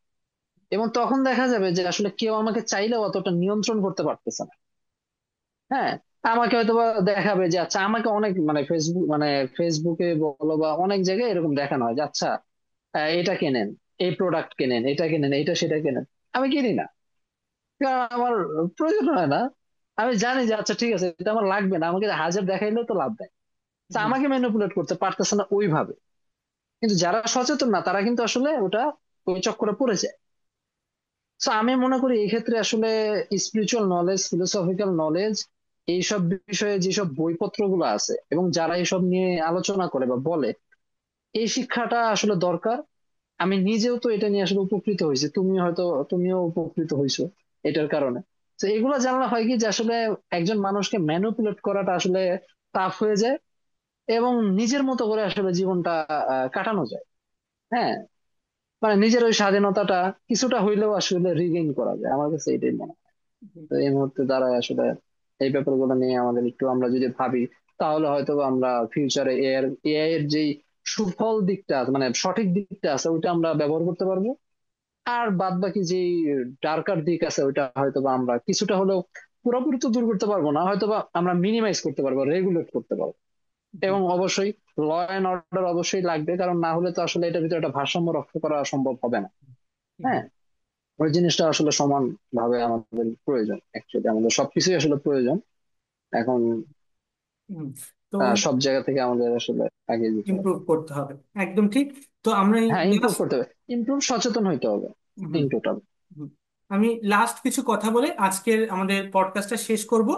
এবং তখন দেখা যাবে যে আসলে কেউ আমাকে চাইলেও অতটা নিয়ন্ত্রণ করতে পারতেছে না। হ্যাঁ, আমাকে হয়তো বা দেখাবে যে আচ্ছা, আমাকে অনেক মানে ফেসবুকে বলো বা অনেক জায়গায় এরকম দেখানো হয় যে আচ্ছা, এটা কেনেন, এই প্রোডাক্ট কেনেন, এটা কেনেন, এটা সেটা কেনেন। আমি কিনি না, কারণ আমার প্রয়োজন হয় না। আমি জানি যে আচ্ছা ঠিক আছে, এটা আমার লাগবে না, আমাকে হাজার দেখাইলেও তো লাভ দেয়। তা আমাকে ম্যানিপুলেট করতে পারতেছে না ওইভাবে। কিন্তু যারা সচেতন না তারা কিন্তু আসলে ওটা ওই চক্করে পড়ে যায়। তো আমি মনে করি এই ক্ষেত্রে আসলে স্পিরিচুয়াল নলেজ, ফিলোসফিক্যাল নলেজ, এইসব বিষয়ে যেসব বইপত্র গুলো আছে এবং যারা এইসব নিয়ে আলোচনা করে বা বলে, এই শিক্ষাটা আসলে দরকার। আমি নিজেও তো এটা নিয়ে আসলে উপকৃত হয়েছি, তুমি হয়তো তুমিও উপকৃত হয়েছো এটার কারণে। তো এগুলো জানলে হয় কি যে আসলে একজন মানুষকে ম্যানিপুলেট করাটা আসলে টাফ হয়ে যায় এবং নিজের মতো করে আসলে জীবনটা কাটানো যায়। হ্যাঁ, মানে নিজের ওই স্বাধীনতাটা কিছুটা হইলেও আসলে রিগেইন করা যায়, আমার কাছে এটাই মনে হয়। তো এই মুহূর্তে দাঁড়ায় আসলে এই ব্যাপারগুলো নিয়ে আমাদের একটু আমরা যদি ভাবি, তাহলে হয়তো বা আমরা ফিউচারে এআই এর যেই সুফল দিকটা আছে, মানে সঠিক দিকটা আছে, ওইটা আমরা ব্যবহার করতে পারবো। আর বাদ বাকি যে ডার্কার দিক আছে ওইটা হয়তো বা আমরা কিছুটা হলেও, পুরোপুরি তো দূর করতে পারবো না, হয়তো বা আমরা মিনিমাইজ করতে পারবো, রেগুলেট করতে পারবো। এবং অবশ্যই ল অ্যান্ড অর্ডার অবশ্যই লাগবে, কারণ না হলে তো আসলে এটার ভিতরে একটা ভারসাম্য রক্ষা করা সম্ভব হবে না। হ্যাঁ, ওই জিনিসটা আসলে সমান ভাবে আমাদের প্রয়োজন, অ্যাকচুয়ালি আমাদের সবকিছুই আসলে প্রয়োজন এখন। হুম। তো সব জায়গা থেকে আমাদের আসলে আগে যেতে হবে। ইমপ্রুভ করতে হবে, একদম ঠিক। তো আমরা হ্যাঁ, ইমপ্রুভ লাস্ট, করতে হবে, ইমপ্রুভ, সচেতন হইতে হবে ইন টোটাল। হুম, আমি লাস্ট কিছু কথা বলে আজকের আমাদের পডকাস্টটা শেষ করব।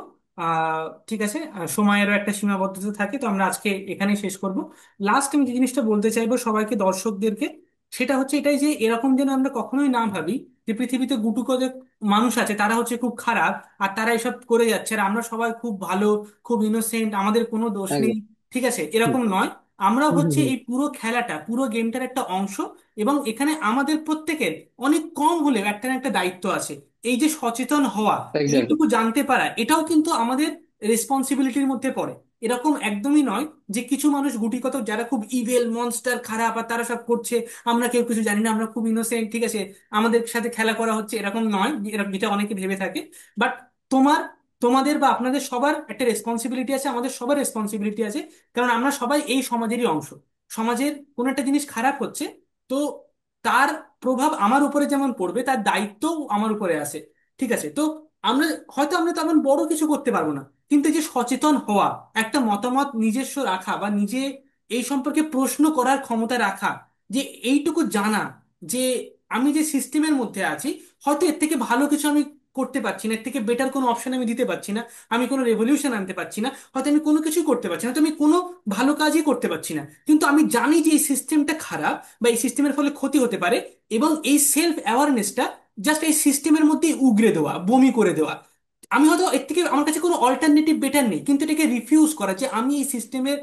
ঠিক আছে, সময়েরও একটা সীমাবদ্ধতা থাকে, তো আমরা আজকে এখানেই শেষ করব। লাস্ট আমি যে জিনিসটা বলতে চাইবো সবাইকে, দর্শকদেরকে, সেটা হচ্ছে এটাই যে এরকম যেন আমরা কখনোই না ভাবি যে পৃথিবীতে গুটু কয়েক মানুষ আছে তারা হচ্ছে খুব খারাপ আর তারা এসব করে যাচ্ছে আর আমরা সবাই খুব ভালো, খুব ইনোসেন্ট, আমাদের কোনো দোষ নেই। একদম। ঠিক আছে, হুম, এরকম নয়। আমরাও হুম, হুম, হচ্ছে হুম। এই পুরো খেলাটা, পুরো গেমটার একটা অংশ। এবং এখানে আমাদের প্রত্যেকের অনেক কম হলেও একটা না একটা দায়িত্ব আছে। এই যে সচেতন হওয়া, এক্স্যাক্টলি। এইটুকু জানতে পারা, এটাও কিন্তু আমাদের রেসপন্সিবিলিটির মধ্যে পড়ে। এরকম একদমই নয় যে কিছু মানুষ গুটিকত যারা খুব ইভেল মনস্টার খারাপ আর তারা সব করছে, আমরা কেউ কিছু জানি না, আমরা খুব ইনোসেন্ট, ঠিক আছে, আমাদের সাথে খেলা করা হচ্ছে, এরকম নয়, এরকম যেটা অনেকে ভেবে থাকে। বাট তোমার, তোমাদের বা আপনাদের সবার একটা রেসপন্সিবিলিটি আছে, আমাদের সবার রেসপন্সিবিলিটি আছে। কারণ আমরা সবাই এই সমাজেরই অংশ। সমাজের কোনো একটা জিনিস খারাপ হচ্ছে, তো তার প্রভাব আমার উপরে যেমন পড়বে, তার দায়িত্বও আমার উপরে আছে। ঠিক আছে, তো আমরা হয়তো আমরা তেমন বড় কিছু করতে পারবো না, কিন্তু এই যে সচেতন হওয়া, একটা মতামত নিজস্ব রাখা বা নিজে এই সম্পর্কে প্রশ্ন করার ক্ষমতা রাখা, যে এইটুকু জানা যে আমি যে সিস্টেমের মধ্যে আছি, হয়তো এর থেকে ভালো কিছু আমি করতে পারছি না, এর থেকে বেটার কোনো অপশন আমি দিতে পারছি না, আমি কোনো রেভলিউশন আনতে পারছি না, হয়তো আমি কোনো কিছু করতে পারছি না, তো আমি কোনো ভালো কাজই করতে পারছি না, কিন্তু আমি জানি যে এই সিস্টেমটা খারাপ বা এই সিস্টেমের ফলে ক্ষতি হতে পারে। এবং এই সেলফ অ্যাওয়ারনেসটা জাস্ট এই সিস্টেমের মধ্যেই উগরে দেওয়া, বমি করে দেওয়া। আমি হয়তো এর থেকে, আমার কাছে কোনো অল্টারনেটিভ বেটার নেই, কিন্তু এটাকে রিফিউজ করা যে আমি এই সিস্টেমের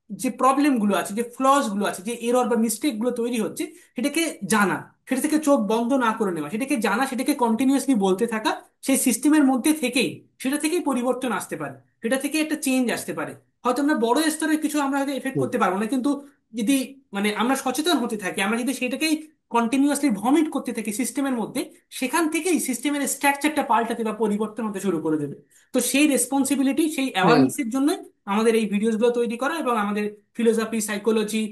যে প্রবলেম গুলো আছে, যে ফ্লস গুলো আছে, যে এরর বা মিস্টেক গুলো তৈরি হচ্ছে, সেটাকে জানা, সেটা থেকে চোখ বন্ধ না করে নেওয়া, সেটাকে জানা, সেটাকে কন্টিনিউয়াসলি বলতে থাকা। সেই সিস্টেমের মধ্যে থেকেই, সেটা থেকেই পরিবর্তন আসতে পারে, সেটা থেকে একটা চেঞ্জ আসতে পারে। হয়তো আমরা বড় স্তরের কিছু আমরা হয়তো এফেক্ট হুম, করতে পারবো না, কিন্তু যদি মানে আমরা সচেতন হতে থাকি, আমরা যদি সেটাকেই কন্টিনিউয়াসলি ভমিট করতে থাকি সিস্টেমের মধ্যে, সেখান থেকেই সিস্টেমের স্ট্রাকচারটা পাল্টাতে বা পরিবর্তন হতে শুরু করে দেবে। তো সেই রেসপন্সিবিলিটি, সেই হ্যাঁ, অ্যাওয়ারনেসের জন্য আমাদের এই ভিডিওসগুলো তৈরি করা, এবং আমাদের ফিলোসফি, সাইকোলজি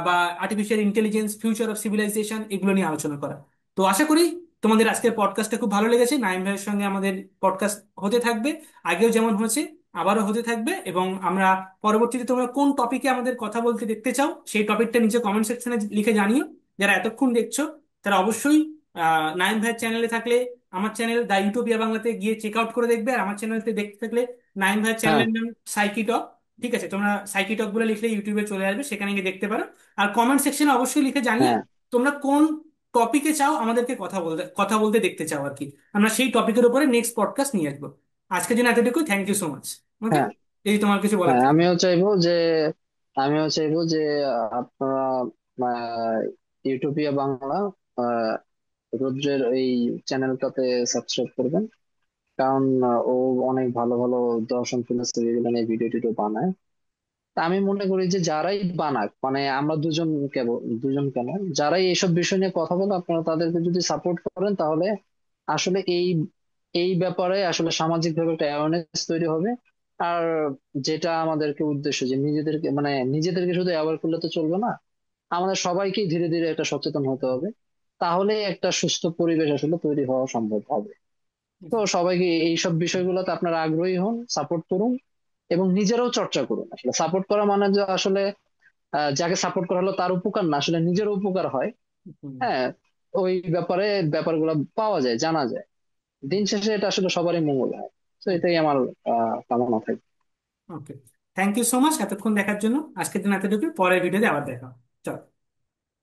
বা artificial intelligence, future of civilisation, এগুলো নিয়ে আলোচনা করা। তো আশা করি তোমাদের আজকের পডকাস্টটা খুব ভালো লেগেছে। নাইম ভাইয়ের সঙ্গে আমাদের পডকাস্ট হতে থাকবে, আগেও যেমন হয়েছে আবারও হতে থাকবে। এবং আমরা পরবর্তীতে তোমরা কোন টপিকে আমাদের কথা বলতে দেখতে চাও সেই টপিকটা নিচে কমেন্ট সেকশনে লিখে জানিও। যারা এতক্ষণ দেখছো তারা অবশ্যই নাইম ভাইয়ের চ্যানেলে থাকলে আমার চ্যানেল দা ইউটোপিয়া বাংলাতে গিয়ে চেক আউট করে দেখবে, আর আমার চ্যানেলতে দেখতে থাকলে নাইম ভাইয়ের হ্যাঁ, চ্যানেলের নাম সাইকি টক। ঠিক আছে, তোমরা সাইকি টক বলে লিখলে ইউটিউবে চলে আসবে, সেখানে গিয়ে দেখতে পারো। আর কমেন্ট সেকশনে অবশ্যই লিখে জানিও হ্যাঁ, তোমরা কোন টপিকে চাও আমাদেরকে কথা বলতে দেখতে চাও আর কি। আমরা সেই টপিকের উপরে নেক্সট পডকাস্ট নিয়ে আসবো। আজকের জন্য এতটুকু, থ্যাংক ইউ সো মাচ। ওকে, হ্যাঁ, যদি তোমার কিছু বলার হ্যাঁ, থাকে। আমিও চাইবো যে আপনারা ইউটোপিয়া বাংলা, আহ, রুদ্রের এই চ্যানেলটাতে সাবস্ক্রাইব করবেন, কারণ ও অনেক ভালো ভালো দর্শন ফিলোসফি এগুলো নিয়ে ভিডিও টিডিও বানায়। তা আমি মনে করি যে যারাই বানাক, মানে আমরা দুজন, কেবল দুজন কেন, যারাই এইসব বিষয় নিয়ে কথা বলে আপনারা তাদেরকে যদি সাপোর্ট করেন, তাহলে আসলে এই এই ব্যাপারে আসলে সামাজিক ভাবে একটা অ্যাওয়ারনেস তৈরি হবে। আর যেটা আমাদেরকে উদ্দেশ্য, যে নিজেদেরকে, মানে নিজেদেরকে শুধু অ্যাওয়ার করলে তো চলবে না, আমাদের সবাইকেই ধীরে ধীরে একটা সচেতন হতে হবে। তাহলে একটা সুস্থ পরিবেশ আসলে তৈরি হওয়া সম্ভব হবে। তো সবাইকে এইসব বিষয়গুলোতে আপনারা আগ্রহী হন, সাপোর্ট করুন এবং নিজেরাও চর্চা করুন। আসলে সাপোর্ট করা মানে যে আসলে যাকে সাপোর্ট করা হলো তার উপকার না, আসলে নিজের উপকার হয়। হ্যাঁ, ওই ব্যাপারগুলো পাওয়া যায়, জানা যায়। দিন শেষে এটা আসলে সবারই মঙ্গল হয়। তো এটাই আমার কামনা থাকে। ওকে, থ্যাংক ইউ সো মাচ এতক্ষণ দেখার জন্য। আজকের দিন এতটুকু, পরের ভিডিওতে আবার দেখা হবে।